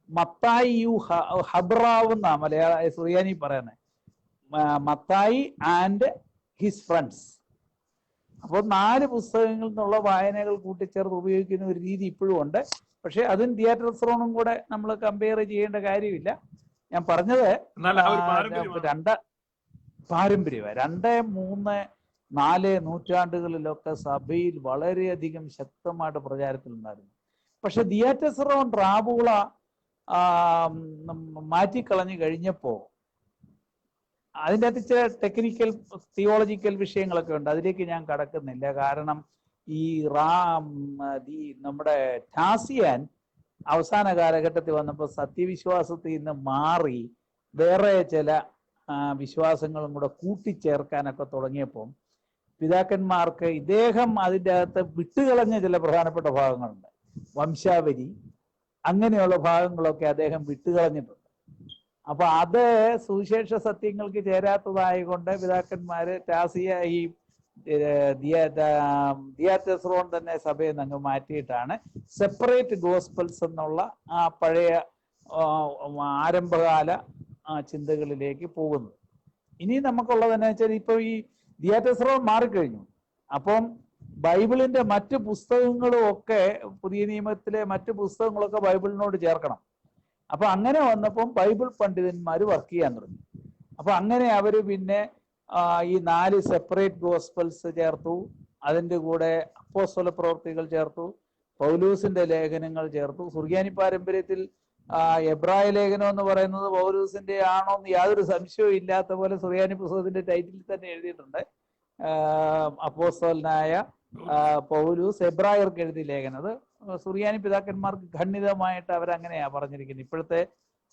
മത്തായി യു ഹബ്രാവ് എന്നാ സുറിയാനി പറയുന്നത്. Mathai and his friends. അപ്പോൾ 4 പുസ്തകങ്ങളിൽ നിന്നുള്ള വായനകൾ കൂട്ടിച്ചേർത്ത് ഉപയോഗിക്കുന്ന ഒരു രീതി ഇപ്പോഴും ഉണ്ട്. പക്ഷെ അതും ദിയാറ്റെസറോണും കൂടെ നമ്മൾ കമ്പയർ ചെയ്യേണ്ട കാര്യമില്ല. ഞാൻ പറഞ്ഞത് പാരമ്പര്യമാണ്. 2, 3, 4 നൂറ്റാണ്ടുകളിലൊക്കെ സഭയിൽ വളരെയധികം ശക്തമായിട്ട് പ്രചാരത്തിലുണ്ടായിരുന്നു. പക്ഷെ ദിയാറ്റെസറോൺ റാബൂള മാറ്റിക്കളഞ്ഞു കഴിഞ്ഞപ്പോ അതിൻ്റെ അകത്ത് ചില ടെക്നിക്കൽ തിയോളജിക്കൽ വിഷയങ്ങളൊക്കെ ഉണ്ട്. അതിലേക്ക് ഞാൻ കടക്കുന്നില്ല. കാരണം ഈ നമ്മുടെ ടാസിയാൻ അവസാന കാലഘട്ടത്തിൽ വന്നപ്പോൾ സത്യവിശ്വാസത്തിൽ നിന്ന് മാറി വേറെ ചില വിശ്വാസങ്ങളും കൂടെ കൂട്ടിച്ചേർക്കാനൊക്കെ തുടങ്ങിയപ്പോൾ പിതാക്കന്മാർക്ക് ഇദ്ദേഹം അതിൻ്റെ അകത്ത് വിട്ടുകളഞ്ഞ ചില പ്രധാനപ്പെട്ട ഭാഗങ്ങളുണ്ട്. വംശാവലി അങ്ങനെയുള്ള ഭാഗങ്ങളൊക്കെ അദ്ദേഹം വിട്ടുകളഞ്ഞിട്ടുണ്ട്. അപ്പൊ അത് സുവിശേഷ സത്യങ്ങൾക്ക് ചേരാത്തതായതുകൊണ്ട് പിതാക്കന്മാര് ഈ ദിയാറ്റെസറോൺ തന്നെ സഭയിൽ നിന്ന് അങ്ങ് മാറ്റിയിട്ടാണ് സെപ്പറേറ്റ് ഗോസ്പൽസ് എന്നുള്ള ആ പഴയ ആരംഭകാല ചിന്തകളിലേക്ക് പോകുന്നത്. ഇനി നമുക്കുള്ളതെന്ന് വെച്ചാൽ ഇപ്പൊ ഈ ദിയാറ്റെസറോൺ മാറിക്കഴിഞ്ഞു. അപ്പം ബൈബിളിന്റെ മറ്റ് പുസ്തകങ്ങളും ഒക്കെ, പുതിയ നിയമത്തിലെ മറ്റ് പുസ്തകങ്ങളൊക്കെ ബൈബിളിനോട് ചേർക്കണം. അപ്പൊ അങ്ങനെ വന്നപ്പം ബൈബിൾ പണ്ഡിതന്മാർ വർക്ക് ചെയ്യാൻ തുടങ്ങി. അപ്പൊ അങ്ങനെ അവര് പിന്നെ ഈ 4 സെപ്പറേറ്റ് ഗോസ്പൽസ് ചേർത്തു. അതിൻ്റെ കൂടെ അപ്പോസ്തല പ്രവൃത്തികൾ ചേർത്തു, പൗലൂസിന്റെ ലേഖനങ്ങൾ ചേർത്തു. സുറിയാനി പാരമ്പര്യത്തിൽ എബ്രായ ലേഖനം എന്ന് പറയുന്നത് പൗലൂസിന്റെ ആണോ എന്ന് യാതൊരു സംശയവും ഇല്ലാത്ത പോലെ സുറിയാനി പുസ്തകത്തിന്റെ ടൈറ്റിൽ തന്നെ എഴുതിയിട്ടുണ്ട്. അപ്പോസ്തലനായ പൗലൂസ് എബ്രായർക്ക് എഴുതിയ ലേഖനം. അത് സുറിയാനി പിതാക്കന്മാർക്ക് ഖണ്ഡിതമായിട്ട് അവരങ്ങനെയാ പറഞ്ഞിരിക്കുന്നത്. ഇപ്പോഴത്തെ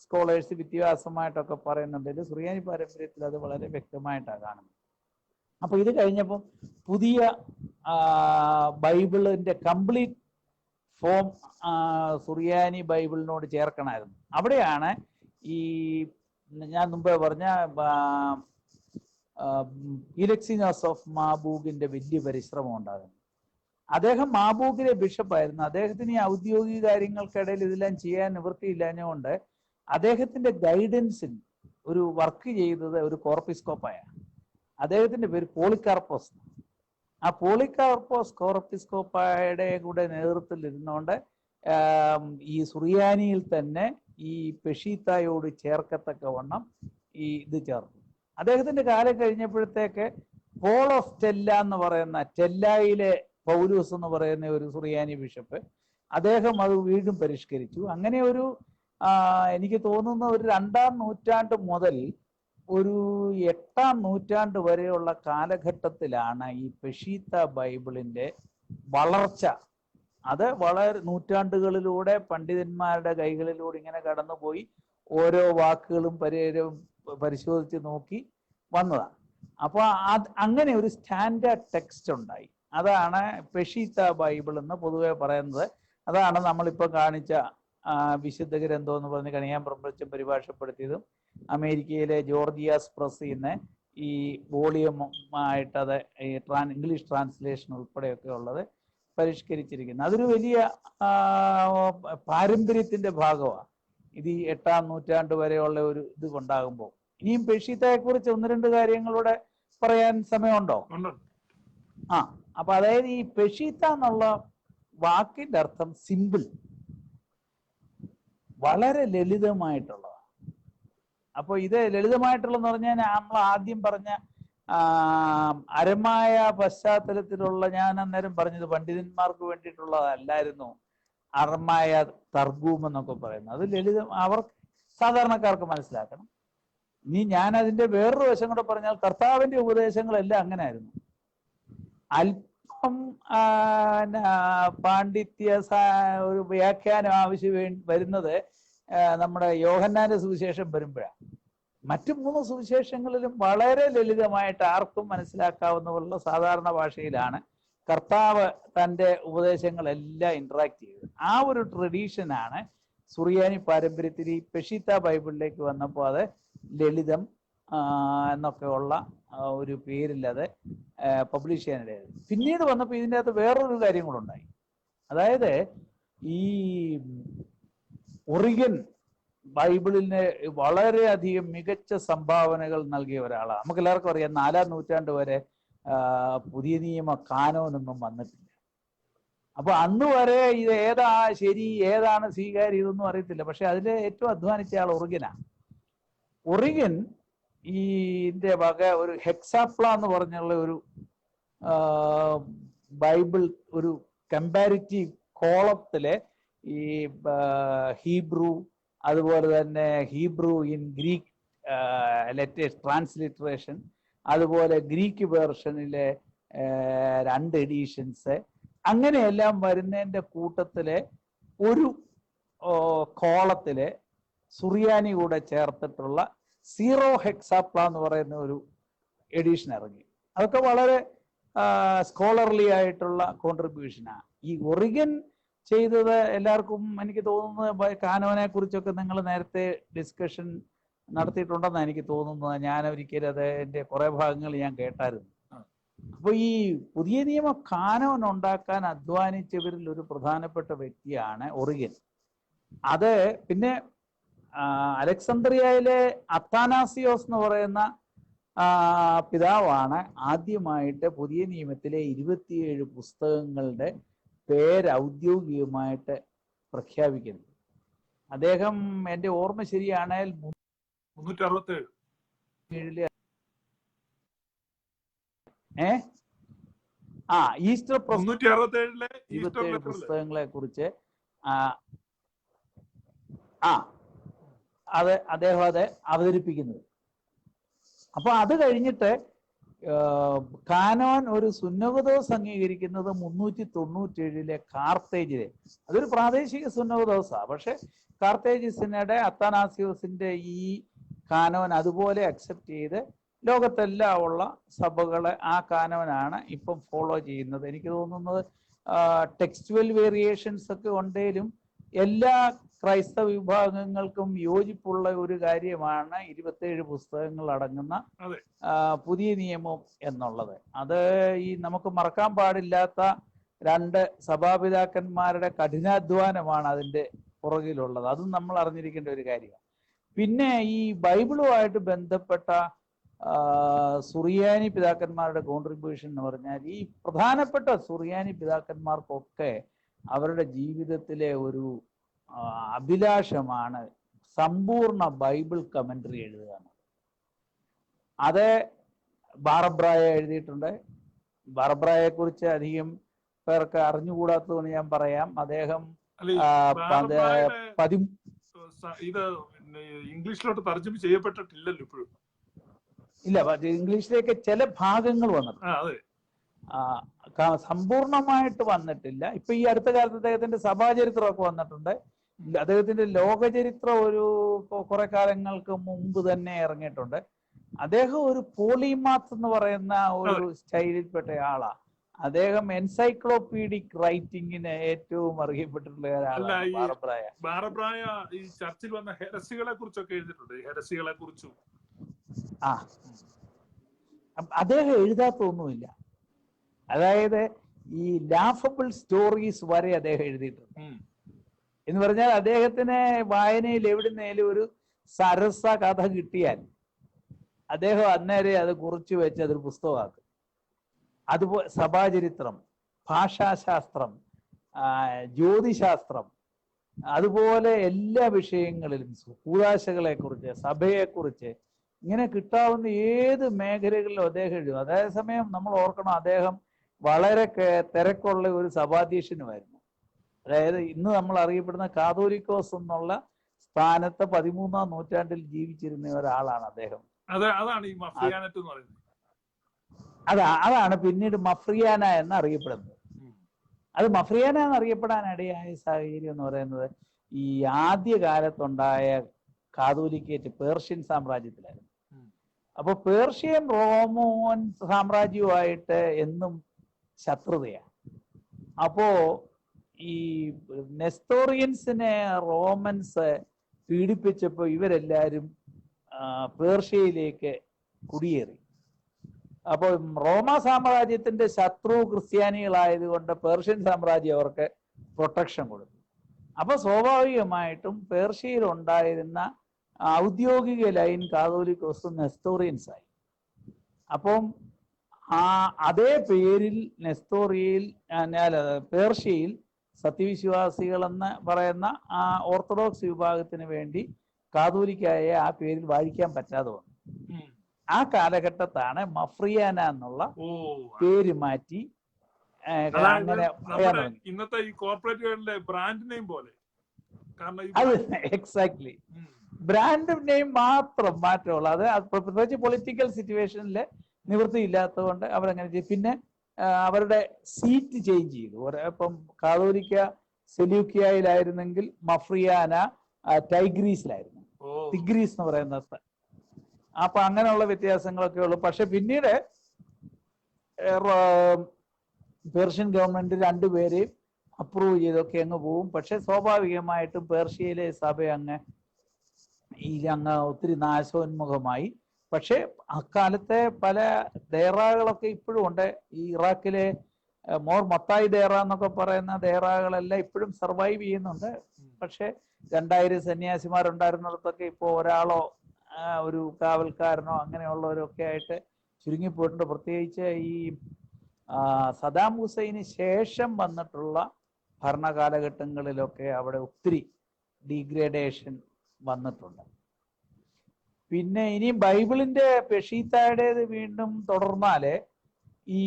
സ്കോളേഴ്സ് വ്യത്യാസമായിട്ടൊക്കെ പറയുന്നുണ്ടെങ്കിൽ സുറിയാനി പാരമ്പര്യത്തിൽ അത് വളരെ വ്യക്തമായിട്ടാണ് കാണുന്നത്. അപ്പൊ ഇത് കഴിഞ്ഞപ്പം പുതിയ ബൈബിളിന്റെ കംപ്ലീറ്റ് ഫോം സുറിയാനി ബൈബിളിനോട് ചേർക്കണമായിരുന്നു. അവിടെയാണ് ഈ ഞാൻ മുമ്പേ പറഞ്ഞ ഇലക്സിനോസ് ഓഫ് മാബൂഗിന്റെ വലിയ പരിശ്രമം ഉണ്ടാകുന്നത്. അദ്ദേഹം മാബൂഗിലെ ബിഷപ്പായിരുന്നു. അദ്ദേഹത്തിന് ഈ ഔദ്യോഗിക കാര്യങ്ങൾക്കിടയിൽ ഇതെല്ലാം ചെയ്യാൻ നിവൃത്തിയില്ലാഞ്ഞുകൊണ്ട് അദ്ദേഹത്തിന്റെ ഗൈഡൻസിൽ ഒരു വർക്ക് ചെയ്തത് ഒരു കോർപ്പിസ്കോപ്പായ. അദ്ദേഹത്തിന്റെ പേര് പോളികാർപ്പോസ്. ആ പോളികാർപ്പോസ് കോർപ്പിസ്കോപ്പായുടെ കൂടെ നേതൃത്വത്തിൽ ഇരുന്നുകൊണ്ട് ഈ സുറിയാനിയിൽ തന്നെ ഈ പെഷീത്തായോട് ചേർക്കത്തക്കവണ്ണം ഈ ഇത് ചേർത്തു. അദ്ദേഹത്തിന്റെ കാലം കഴിഞ്ഞപ്പോഴത്തേക്ക് പോൾ ഓഫ് ടെല്ല എന്ന് പറയുന്ന ടെല്ലായിലെ പൗലൂസ് എന്ന് പറയുന്ന ഒരു സുറിയാനി ബിഷപ്പ്, അദ്ദേഹം അത് വീണ്ടും പരിഷ്കരിച്ചു. അങ്ങനെ ഒരു എനിക്ക് തോന്നുന്ന ഒരു 2-ാം നൂറ്റാണ്ട് മുതൽ ഒരു 8-ാം നൂറ്റാണ്ട് വരെയുള്ള കാലഘട്ടത്തിലാണ് ഈ പെഷീത്ത ബൈബിളിന്റെ വളർച്ച. അത് വളരെ നൂറ്റാണ്ടുകളിലൂടെ പണ്ഡിതന്മാരുടെ കൈകളിലൂടെ ഇങ്ങനെ കടന്നുപോയി ഓരോ വാക്കുകളും പരിശോധിച്ച് നോക്കി വന്നതാണ്. അപ്പൊ അങ്ങനെ ഒരു സ്റ്റാൻഡേർഡ് ടെക്സ്റ്റ് ഉണ്ടായി. അതാണ് പെഷീത്ത ബൈബിൾ എന്ന് പൊതുവെ പറയുന്നത്. അതാണ് നമ്മളിപ്പോൾ കാണിച്ച വിശുദ്ധ ഗ്രന്ഥം എന്ന് പറഞ്ഞ് കണിയാമ്പറമ്പച്ചൻ പരിഭാഷപ്പെടുത്തിയതും അമേരിക്കയിലെ ജോർജിയാസ് പ്രസ്സിൽ നിന്ന് ഈ വോളിയമായിട്ടത് ഇംഗ്ലീഷ് ട്രാൻസ്ലേഷൻ ഉൾപ്പെടെയൊക്കെ ഉള്ളത് പരിഷ്കരിച്ചിരിക്കുന്നത്. അതൊരു വലിയ പാരമ്പര്യത്തിന്റെ ഭാഗമാണ്. ഇത് 8-ാം നൂറ്റാണ്ട് വരെയുള്ള ഒരു ഇത് കൊണ്ടാകുമ്പോൾ. ഇനിയും പെഷീത്തയെ കുറിച്ച് 1-2 കാര്യങ്ങളൂടെ പറയാൻ സമയമുണ്ടോ? അപ്പൊ അതായത് ഈ പെഷീത്ത എന്നുള്ള വാക്കിന്റെ അർത്ഥം സിമ്പിൾ, വളരെ ലളിതമായിട്ടുള്ളതാണ്. അപ്പൊ ഇത് ലളിതമായിട്ടുള്ളതെന്ന് പറഞ്ഞാൽ നമ്മൾ ആദ്യം പറഞ്ഞ അരമായ പശ്ചാത്തലത്തിലുള്ള, ഞാൻ അന്നേരം പറഞ്ഞത് പണ്ഡിതന്മാർക്ക് വേണ്ടിയിട്ടുള്ളതല്ലായിരുന്നു അറമായ തർഗൂം എന്നൊക്കെ പറയുന്നത്. അത് ലളിതം, അവർക്ക് സാധാരണക്കാർക്ക് മനസ്സിലാക്കണം. ഇനി ഞാൻ അതിന്റെ വേറൊരു വശം കൂടെ പറഞ്ഞാൽ കർത്താവിന്റെ ഉപദേശങ്ങളെല്ലാം അങ്ങനെ ആയിരുന്നു. അല്പം പാണ്ഡിത്യ ഒരു വ്യാഖ്യാനം ആവശ്യം വരുന്നത് നമ്മുടെ യോഹന്നാന്റെ സുവിശേഷം വരുമ്പോഴാണ്. മറ്റു 3 സുവിശേഷങ്ങളിലും വളരെ ലളിതമായിട്ട് ആർക്കും മനസ്സിലാക്കാവുന്ന സാധാരണ ഭാഷയിലാണ് കർത്താവ് തൻ്റെ ഉപദേശങ്ങളെല്ലാം ഇന്ററാക്ട് ചെയ്തത്. ആ ഒരു ട്രഡീഷനാണ് സുറിയാനി പാരമ്പര്യത്തിൽ ഈ പെഷീത്ത ബൈബിളിലേക്ക് വന്നപ്പോൾ അത് ലളിതം എന്നൊക്കെയുള്ള ഒരു പേരിൽ അത് പബ്ലിഷ് ചെയ്യാനിടയായത്. പിന്നീട് വന്നപ്പോൾ ഇതിൻ്റെ അകത്ത് വേറൊരു കാര്യം കൂടെ ഉണ്ടായി. അതായത് ഈ ഒറിഗൻ ബൈബിളിന് വളരെയധികം മികച്ച സംഭാവനകൾ നൽകിയ ഒരാളാണ്. നമുക്ക് എല്ലാവർക്കും അറിയാം 4-ാം നൂറ്റാണ്ട് വരെ പുതിയ നിയമ കാനോനൊന്നും വന്നിട്ടില്ല. അപ്പൊ അന്ന് വരെ ഇത് ഏതാ ശരി, ഏതാണ് സ്വീകാര്യം, ഇതൊന്നും അറിയത്തില്ല. പക്ഷെ അതിൽ ഏറ്റവും അധ്വാനിച്ച ആൾ ഒറിഗനാണ്. ഒറിഗൻ ഇതിന്റെ വക ഒരു ഹെക്സാപ്ല എന്ന് പറഞ്ഞുള്ള ഒരു ബൈബിൾ, ഒരു കമ്പാരിറ്റീവ് കോളത്തിലെ ഈ ഹീബ്രു, അതുപോലെ തന്നെ Hebrew in Greek letters transliteration, അതുപോലെ ഗ്രീക്ക് വേർഷനിലെ 2 എഡീഷൻസ്, അങ്ങനെയെല്ലാം വരുന്നതിൻ്റെ കൂട്ടത്തിലെ ഒരു കോളത്തിലെ സുറിയാനി കൂടെ ചേർത്തിട്ടുള്ള സീറോ ഹെക്സാപ്ല എന്ന് പറയുന്ന ഒരു എഡീഷൻ ഇറങ്ങി. അതൊക്കെ വളരെ സ്കോളർലി ആയിട്ടുള്ള കോൺട്രിബ്യൂഷനാണ്. ഈ ഒറിഗൻ ചെയ്തത് എല്ലാവർക്കും എനിക്ക് തോന്നുന്നത് കാനോനെ കുറിച്ചൊക്കെ നിങ്ങൾ നേരത്തെ ഡിസ്കഷൻ നടത്തിയിട്ടുണ്ടെന്നാണ് എനിക്ക് തോന്നുന്നത്. ഞാൻ ഒരിക്കലും അതിൻ്റെ കുറെ ഭാഗങ്ങൾ ഞാൻ കേട്ടായിരുന്നു. അപ്പൊ ഈ പുതിയ നിയമ കാനോൻ ഉണ്ടാക്കാൻ അധ്വാനിച്ചവരിൽ ഒരു പ്രധാനപ്പെട്ട വ്യക്തിയാണ് ഒറിഗൻ. അത് പിന്നെ അലക്സാന്ദ്രിയയിലെ അത്താനാസിയോസ് എന്ന് പറയുന്ന പിതാവാണ് ആദ്യമായിട്ട് പുതിയ നിയമത്തിലെ 27 പുസ്തകങ്ങളുടെ പേര് ഔദ്യോഗികമായിട്ട് പ്രഖ്യാപിക്കുന്നത്. അദ്ദേഹം, എൻ്റെ ഓർമ്മ ശരിയാണെങ്കിൽ 367 ഈസ്റ്റർ 27 പുസ്തകങ്ങളെ കുറിച്ച് അദ്ദേഹം അത് അവതരിപ്പിക്കുന്നത്. അപ്പൊ അത് കഴിഞ്ഞിട്ട് കാനോൻ ഒരു സുന്നഹദോസ് അംഗീകരിക്കുന്നത് 397 കാർത്തേജിലെ, അതൊരു പ്രാദേശിക സുന്നഹദോസാണ്. പക്ഷെ കാർത്തേജിസിനയുടെ അത്താനാസിയോസിന്റെ ഈ കാനോൻ അതുപോലെ അക്സെപ്റ്റ് ചെയ്ത് ലോകത്തെല്ലാം ഉള്ള സഭകളെ ആ കാനോനാണ് ഇപ്പം ഫോളോ ചെയ്യുന്നത്. എനിക്ക് തോന്നുന്നത് ടെക്സ്റ്റുവൽ വേരിയേഷൻസ് ഒക്കെ ഉണ്ടെങ്കിലും എല്ലാ ക്രൈസ്തവ വിഭാഗങ്ങൾക്കും യോജിപ്പുള്ള ഒരു കാര്യമാണ് 27 പുസ്തകങ്ങൾ അടങ്ങുന്ന പുതിയ നിയമം എന്നുള്ളത്. അത് ഈ നമുക്ക് മറക്കാൻ പാടില്ലാത്ത 2 സഭാപിതാക്കന്മാരുടെ കഠിനാധ്വാനമാണ് അതിൻ്റെ പുറകിലുള്ളത്. അതും നമ്മൾ അറിഞ്ഞിരിക്കേണ്ട ഒരു കാര്യമാണ്. പിന്നെ ഈ ബൈബിളുമായിട്ട് ബന്ധപ്പെട്ട സുറിയാനി പിതാക്കന്മാരുടെ കോൺട്രിബ്യൂഷൻ എന്ന് പറഞ്ഞാൽ, ഈ പ്രധാനപ്പെട്ട സുറിയാനി പിതാക്കന്മാർക്കൊക്കെ അവരുടെ ജീവിതത്തിലെ ഒരു അഭിലാഷമാണ് സമ്പൂർണ്ണ ബൈബിൾ കമന്ററി എഴുതുക. അത് ബാർബ്രായ എഴുതിയിട്ടുണ്ട്. ബാർബ്രായെ കുറിച്ച് അധികം പേർക്ക് അറിഞ്ഞുകൂടാത്തതുകൊണ്ട് ഞാൻ പറയാം. അദ്ദേഹം അല്ല, ഈ ബാറബ്രായുടെ ഇത് ഇംഗ്ലീഷിലോട്ട് തർജ്ജമ ചെയ്യപ്പെട്ടിട്ടില്ലല്ലോ ഇപ്പോഴും. ഇല്ല, ഇംഗ്ലീഷിലേക്ക് ചില ഭാഗങ്ങൾ വന്നിട്ടുണ്ട്, സമ്പൂർണമായിട്ട് വന്നിട്ടില്ല. ഇപ്പൊ ഈ അടുത്ത കാലത്ത് അദ്ദേഹത്തിന്റെ സഭാചരിത്രമൊക്കെ വന്നിട്ടുണ്ട്. അദ്ദേഹത്തിന്റെ ലോകചരിത്രം ഒരു കുറെ കാലങ്ങൾക്ക് മുമ്പ് തന്നെ ഇറങ്ങിയിട്ടുണ്ട്. അദ്ദേഹം ഒരു പോളിമാത്ത് എന്ന് പറയുന്ന ഒരു സ്റ്റൈലിൽപ്പെട്ട ആളാ. അദ്ദേഹം എൻസൈക്ലോപീഡിക് റൈറ്റിങ്ങിന് ഏറ്റവും അറിയപ്പെട്ടിട്ടുള്ള ഒരാളാണ് ബാറബ്രായ. ബാറബ്രായ ഈ ചർച്ചിൽ വന്ന ഹെരസികളെ കുറിച്ചൊക്കെ എഴുതിയിട്ടുണ്ട്. ഹെരസികളെ കുറിച്ചും അദ്ദേഹം എഴുതാത്തൊന്നുമില്ല. അതായത് ഈ ലാഫബിൾ സ്റ്റോറീസ് വരെ അദ്ദേഹം എഴുതിയിട്ടുണ്ട്. എന്ന് പറഞ്ഞാൽ അദ്ദേഹത്തിന് വായനയിൽ എവിടുന്നേലും ഒരു സരസ കഥ കിട്ടിയാൽ അദ്ദേഹം അന്നേരം അത് കുറിച്ചു വെച്ച് അതൊരു പുസ്തകമാക്കും. അതുപോലെ സഭാചരിത്രം, ഭാഷാശാസ്ത്രം, ജ്യോതിശാസ്ത്രം, അതുപോലെ എല്ലാ വിഷയങ്ങളിലും കൂതാശകളെ കുറിച്ച്, സഭയെക്കുറിച്ച്, ഇങ്ങനെ കിട്ടാവുന്ന ഏത് മേഖലകളിലും അദ്ദേഹം എഴുതും. അതേസമയം നമ്മൾ ഓർക്കണം, അദ്ദേഹം വളരെ തിരക്കുള്ള ഒരു സഭാധ്യക്ഷനുമായിരുന്നു. അതായത് ഇന്ന് നമ്മൾ അറിയപ്പെടുന്ന കാതോലിക്കോസ് എന്നുള്ള സ്ഥാനത്ത് 13-ാം നൂറ്റാണ്ടിൽ ജീവിച്ചിരുന്ന ഒരാളാണ് അദ്ദേഹം. അതാണ് പിന്നീട് മഫ്രിയാന എന്ന് അറിയപ്പെടുന്നത്. അത് മഫ്രിയാന എന്നറിയപ്പെടാനിടയായ സാഹചര്യം എന്ന് പറയുന്നത് ഈ ആദ്യ കാലത്തുണ്ടായ കാതോലിക്കേറ്റ് പേർഷ്യൻ സാമ്രാജ്യത്തിലായിരുന്നു. അപ്പൊ പേർഷ്യൻ റോമൻ സാമ്രാജ്യവുമായിട്ട് എന്നും ശത്രുതയാണ്. അപ്പോ ഈ നെസ്തോറിയൻസിനെ റോമൻസ് പീഡിപ്പിച്ചപ്പോ ഇവരെല്ലാരും പേർഷ്യയിലേക്ക് കുടിയേറി. അപ്പോൾ റോമ സാമ്രാജ്യത്തിന്റെ ശത്രു ക്രിസ്ത്യാനികളായതുകൊണ്ട് പേർഷ്യൻ സാമ്രാജ്യം അവർക്ക് പ്രൊട്ടക്ഷൻ കൊടുത്തു. അപ്പൊ സ്വാഭാവികമായിട്ടും പേർഷ്യയിൽ ഉണ്ടായിരുന്ന ഔദ്യോഗിക ലൈൻ കാതോലിക്കോസും നെസ്തോറിയൻസ് ആയി. അപ്പം അതേ പേരിൽ നെസ്തോറിയയിൽ പേർഷ്യയിൽ സത്യവിശ്വാസികൾ എന്ന് പറയുന്ന ആ ഓർത്തഡോക്സ് വിഭാഗത്തിന് വേണ്ടി കാതോലിക്കായ ആ പേരിൽ വാഴിക്കാൻ പറ്റാതെ വന്നു. ആ കാലഘട്ടത്താണ് മഫ്രിയാന എന്നുള്ള പേര് മാറ്റി അങ്ങനെ ഇന്നത്തെ ഈ കോർപ്പറേറ്റുകളുടെ ബ്രാൻഡ് നെയിം പോലെ. അത് എക്സാക്ട്ലി ബ്രാൻഡ് നെയിം മാത്രം മാറ്റമുള്ളൂ. അത് പ്രത്യേകിച്ച് പൊളിറ്റിക്കൽ സിറ്റുവേഷനിൽ നിവൃത്തിയില്ലാത്തതുകൊണ്ട് അവരങ്ങനെ ചെയ്യും. പിന്നെ അവരുടെ സീറ്റ് ചേഞ്ച് ചെയ്തു. ഇപ്പം കാതോലിക്ക സെലൂക്കിയയിലായിരുന്നെങ്കിൽ മഫ്രിയാന ടൈഗ്രീസിലായിരുന്നു, തിഗ്രീസ് എന്ന് പറയുന്ന സ്ഥലം. അപ്പൊ അങ്ങനെയുള്ള വ്യത്യാസങ്ങളൊക്കെ ഉള്ളു. പക്ഷെ പിന്നീട് പേർഷ്യൻ ഗവൺമെന്റ് രണ്ടുപേരെയും അപ്രൂവ് ചെയ്തൊക്കെ അങ്ങ് പോവും. പക്ഷെ സ്വാഭാവികമായിട്ടും പേർഷ്യയിലെ സഭ അങ്ങ് ഒത്തിരി നാശോന്മുഖമായി. പക്ഷെ അക്കാലത്തെ പല ദേറാകളൊക്കെ ഇപ്പോഴും ഉണ്ട്. ഈ ഇറാഖിലെ മത്തായി ദേറ എന്നൊക്കെ പറയുന്ന ദേറാകളെല്ലാം ഇപ്പോഴും സർവൈവ് ചെയ്യുന്നുണ്ട്. പക്ഷെ 2000 സന്യാസിമാരുണ്ടായിരുന്നിടത്തൊക്കെ ഇപ്പോൾ ഒരാളോ ഒരു കാവൽക്കാരനോ അങ്ങനെയുള്ളവരൊക്കെ ആയിട്ട് ചുരുങ്ങിപ്പോയിട്ടുണ്ട്. പ്രത്യേകിച്ച് ഈ സദാം ഹുസൈന് ശേഷം വന്നിട്ടുള്ള ഭരണകാലഘട്ടങ്ങളിലൊക്കെ അവിടെ ഒത്തിരി ഡീഗ്രേഡേഷൻ വന്നിട്ടുണ്ട്. പിന്നെ ഇനി ബൈബിളിന്റെ പെഷീത്തായുടേത് വീണ്ടും തുടർന്നാല് ഈ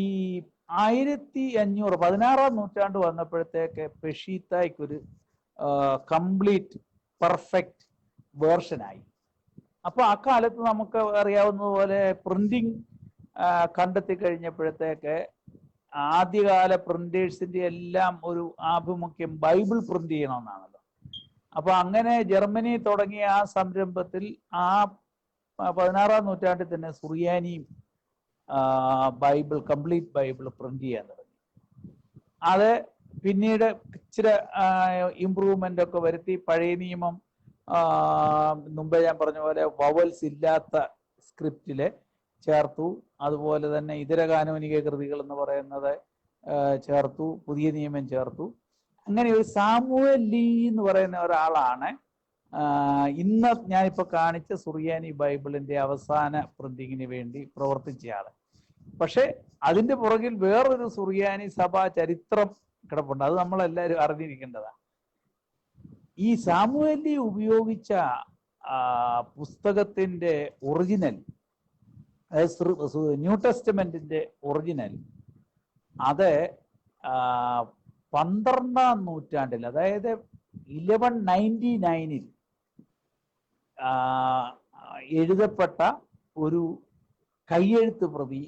1500 16-ാം നൂറ്റാണ്ട് വന്നപ്പോഴത്തേക്ക് പെഷീത്തായ്ക്കൊരു കംപ്ലീറ്റ് പെർഫെക്റ്റ് വേർഷനായി. അപ്പൊ അക്കാലത്ത് നമുക്ക് അറിയാവുന്നതുപോലെ പ്രിന്റിങ് കണ്ടെത്തി കഴിഞ്ഞപ്പോഴത്തേക്ക് ആദ്യകാല പ്രിന്റേഴ്സിന്റെ എല്ലാം ഒരു ആഭിമുഖ്യം ബൈബിൾ പ്രിന്റ് ചെയ്യണമെന്നാണല്ലോ. അപ്പൊ അങ്ങനെ ജർമ്മനി തുടങ്ങിയ ആ സംരംഭത്തിൽ ആ 16-ാം നൂറ്റാണ്ടിൽ തന്നെ സുറിയാനിയും ബൈബിൾ കംപ്ലീറ്റ് ബൈബിൾ പ്രിന്റ് ചെയ്യാൻ തുടങ്ങി. അത് പിന്നീട് ഇച്ചിരി ഇംപ്രൂവ്മെന്റ് ഒക്കെ വരുത്തി. പഴയ നിയമം മുമ്പേ ഞാൻ പറഞ്ഞ പോലെ വവൽസ് ഇല്ലാത്ത സ്ക്രിപ്റ്റില് ചേർത്തു. അതുപോലെ തന്നെ ഇതര കാനോനിക കൃതികൾ എന്ന് പറയുന്നത് ചേർത്തു, പുതിയ നിയമം ചേർത്തു. അങ്ങനെ ഒരു സാമുവൽ ലീ എന്ന് പറയുന്ന ഒരാളാണ് ഇന്ന് ഞാനിപ്പോൾ കാണിച്ച സുറിയാനി ബൈബിളിന്റെ അവസാന പ്രിന്റിങ്ങിന് വേണ്ടി പ്രവർത്തിച്ചയാള്. പക്ഷെ അതിന്റെ പുറകിൽ വേറൊരു സുറിയാനി സഭാ ചരിത്രം കിടപ്പുണ്ട്. അത് നമ്മളെല്ലാവരും അറിഞ്ഞിരിക്കേണ്ടതാണ്. ഈ സാമുവൽ ലീ ഉപയോഗിച്ച പുസ്തകത്തിന്റെ ഒറിജിനൽ, ന്യൂ ടെസ്റ്റമെന്റിന്റെ ഒറിജിനൽ, അത് 12ാം നൂറ്റാണ്ടിൽ, അതായത് 1199 എഴുതപ്പെട്ട ഒരു കയ്യെഴുത്ത് പ്രതി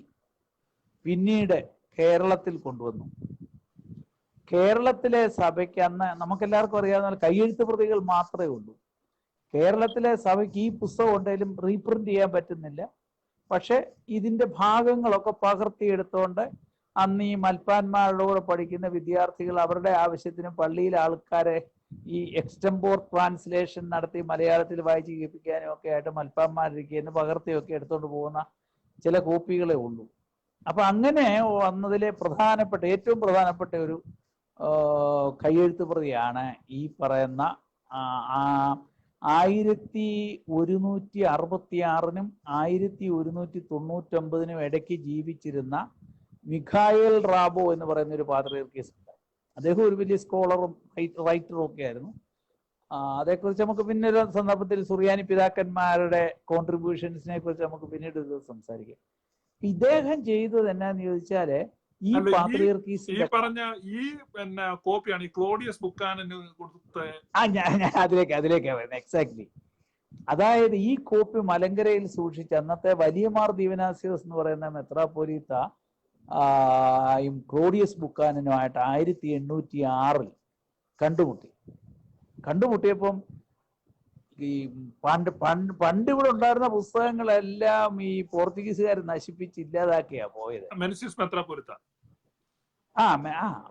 പിന്നീട് കേരളത്തിൽ കൊണ്ടുവന്നു. കേരളത്തിലെ സഭയ്ക്ക് അന്ന് നമുക്കെല്ലാവർക്കും അറിയാവുന്ന കയ്യെഴുത്ത് പ്രതികൾ മാത്രമേ ഉള്ളൂ. കേരളത്തിലെ സഭയ്ക്ക് ഈ പുസ്തകം ഉണ്ടെങ്കിലും റീപ്രിന്റ് ചെയ്യാൻ പറ്റുന്നില്ല. പക്ഷെ ഇതിന്റെ ഭാഗങ്ങളൊക്കെ പകർത്തിയെടുത്തുകൊണ്ട് അന്ന് ഈ മൽപ്പാന്മാരുടെ കൂടെ പഠിക്കുന്ന വിദ്യാർത്ഥികൾ അവരുടെ ആവശ്യത്തിന് പള്ളിയിലെ ആൾക്കാരെ ഈ എക്സ്റ്റംപോർ ട്രാൻസ്ലേഷൻ നടത്തി മലയാളത്തിൽ വായിച്ച് കേൾപ്പിക്കാനും ഒക്കെ ആയിട്ട് മൽപ്പാന്മാരിരിക്കുന്ന പകർത്തിയൊക്കെ എടുത്തുകൊണ്ട് പോകുന്ന ചില കോപ്പികളെ ഉള്ളൂ. അപ്പൊ അങ്ങനെ വന്നതിലെ ഏറ്റവും പ്രധാനപ്പെട്ട ഒരു കയ്യെഴുത്ത് പ്രതിയാണ് ഈ പറയുന്ന 1166 1199 ഇടയ്ക്ക് ജീവിച്ചിരുന്ന മിഖായേൽ റാബോ എന്ന് പറയുന്ന ഒരു പാത്രീർക്കീസ് ഉണ്ട്. അദ്ദേഹം ഒരു വലിയ സ്കോളറും റൈറ്ററും ഒക്കെ ആയിരുന്നു. അതേക്കുറിച്ച് നമുക്ക് പിന്നീട് സന്ദർഭത്തിൽ സുറിയാനി പിതാക്കന്മാരുടെ കോൺട്രിബ്യൂഷൻസിനെ കുറിച്ച് നമുക്ക് പിന്നീട് സംസാരിക്കാം. ഇദ്ദേഹം ചെയ്തത് എന്നാന്ന് ചോദിച്ചാല് ഈ പാത്രീർക്കീസിന്റെ കോപ്പിയാണ് ക്ലോഡിയസ് ബുക്കാനന് കൊടുത്ത. അതിലേക്ക് വരുന്നത് എക്സാക്ട്ലി. അതായത് ഈ കോപ്പി മലങ്കരയിൽ സൂക്ഷിച്ച് അന്നത്തെ വലിയമാർ ദീവനാസ്യോസ് എന്ന് പറയുന്ന മെത്രാപ്പൊലീത്ത ക്ലോഡിയസ് ബുക്കാനുമായിട്ട് 1806 കണ്ടുമുട്ടിയപ്പം ഈ പണ്ട് ഇവിടെ ഉണ്ടായിരുന്ന പുസ്തകങ്ങളെല്ലാം ഈ പോർച്ചുഗീസുകാർ നശിപ്പിച്ച് ഇല്ലാതാക്കിയാ പോയത്.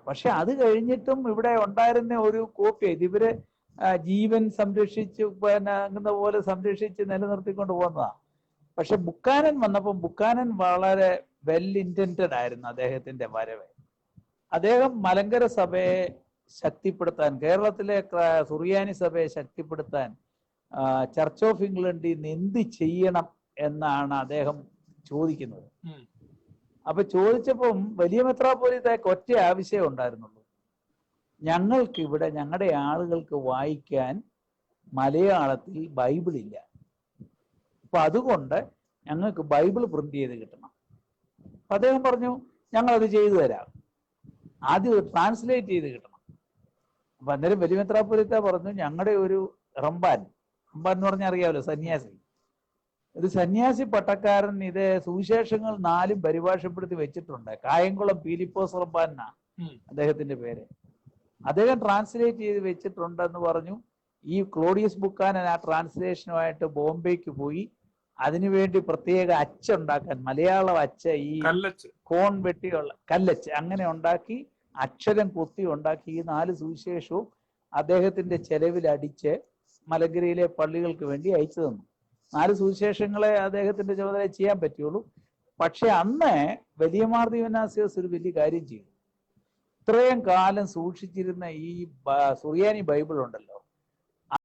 പക്ഷെ അത് കഴിഞ്ഞിട്ടും ഇവിടെ ഉണ്ടായിരുന്ന ഒരു കോപ്പി ഇവര് ജീവൻ സംരക്ഷിച്ച് അങ്ങനെ പോലെ സംരക്ഷിച്ച് നിലനിർത്തിക്കൊണ്ട് പോകുന്നതാ. പക്ഷെ ബുക്കാനൻ വന്നപ്പം ബുക്കാനൻ വളരെ വെൽ ഇന്റന്റഡ് ആയിരുന്നു അദ്ദേഹത്തിന്റെ വരവ്. അദ്ദേഹം മലങ്കര സഭയെ ശക്തിപ്പെടുത്താൻ, കേരളത്തിലെ സുറിയാനി സഭയെ ശക്തിപ്പെടുത്താൻ ചർച്ച് ഓഫ് ഇംഗ്ലണ്ടിൽ നിന്ന് എന്ത് ചെയ്യണം എന്നാണ് അദ്ദേഹം ചോദിക്കുന്നത്. അപ്പൊ ചോദിച്ചപ്പം വലിയ മെത്രാപ്പൊലീത്തയ്ക്ക് ഒറ്റ ആവശ്യമേ ഉണ്ടായിരുന്നുള്ളൂ, ഞങ്ങൾക്ക് ഇവിടെ ഞങ്ങളുടെ ആളുകൾക്ക് വായിക്കാൻ മലയാളത്തിൽ ബൈബിൾ ഇല്ല, അപ്പൊ അതുകൊണ്ട് ഞങ്ങൾക്ക് ബൈബിൾ പ്രിന്റ് ചെയ്ത് കിട്ടണം. അപ്പൊ അദ്ദേഹം പറഞ്ഞു ഞങ്ങളത് ചെയ്തു തരാം, ആദ്യം ട്രാൻസ്ലേറ്റ് ചെയ്ത് കിട്ടണം. അപ്പൊ അന്നേരം വലിയ മെത്രാപ്പൊലീത്ത പറഞ്ഞു ഞങ്ങളുടെ ഒരു റമ്പാൻ എന്ന് പറഞ്ഞാൽ അറിയാമല്ലോ, സന്യാസി, ഒരു സന്യാസി പട്ടക്കാരൻ ഇത് സുവിശേഷങ്ങൾ 4 പരിഭാഷപ്പെടുത്തി വെച്ചിട്ടുണ്ട്. കായംകുളം പീലിപ്പോസ് റമ്പാനാ അദ്ദേഹത്തിന്റെ പേര്. അദ്ദേഹം ട്രാൻസ്ലേറ്റ് ചെയ്ത് വെച്ചിട്ടുണ്ടെന്ന് പറഞ്ഞു. ഈ ക്ലോഡിയസ് ബുക്കാനൻ ആ ട്രാൻസ്ലേഷനുമായിട്ട് ബോംബെക്ക് പോയി അതിനുവേണ്ടി പ്രത്യേക അച്ചുണ്ടാക്കാൻ, മലയാളം അച്ച, ഈ കോൺ വെട്ടിയുള്ള കല്ലച്ച് അങ്ങനെ ഉണ്ടാക്കി അക്ഷരം കൊത്തി ഉണ്ടാക്കി ഈ 4 സുവിശേഷവും അദ്ദേഹത്തിന്റെ ചെലവിൽ അടിച്ച് മലങ്കരയിലെ പള്ളികൾക്ക് വേണ്ടി അയച്ചു തന്നു. 4 സുവിശേഷങ്ങളെ അദ്ദേഹത്തിന്റെ ചുമതല ചെയ്യാൻ പറ്റുള്ളൂ. പക്ഷെ അന്ന് വലിയമാർ ദീവനാസ്യോസ് ഒരു വലിയ കാര്യം ചെയ്തു. ഇത്രയും കാലം സൂക്ഷിച്ചിരുന്ന ഈ സുറിയാനി ബൈബിൾ ഉണ്ടല്ലോ,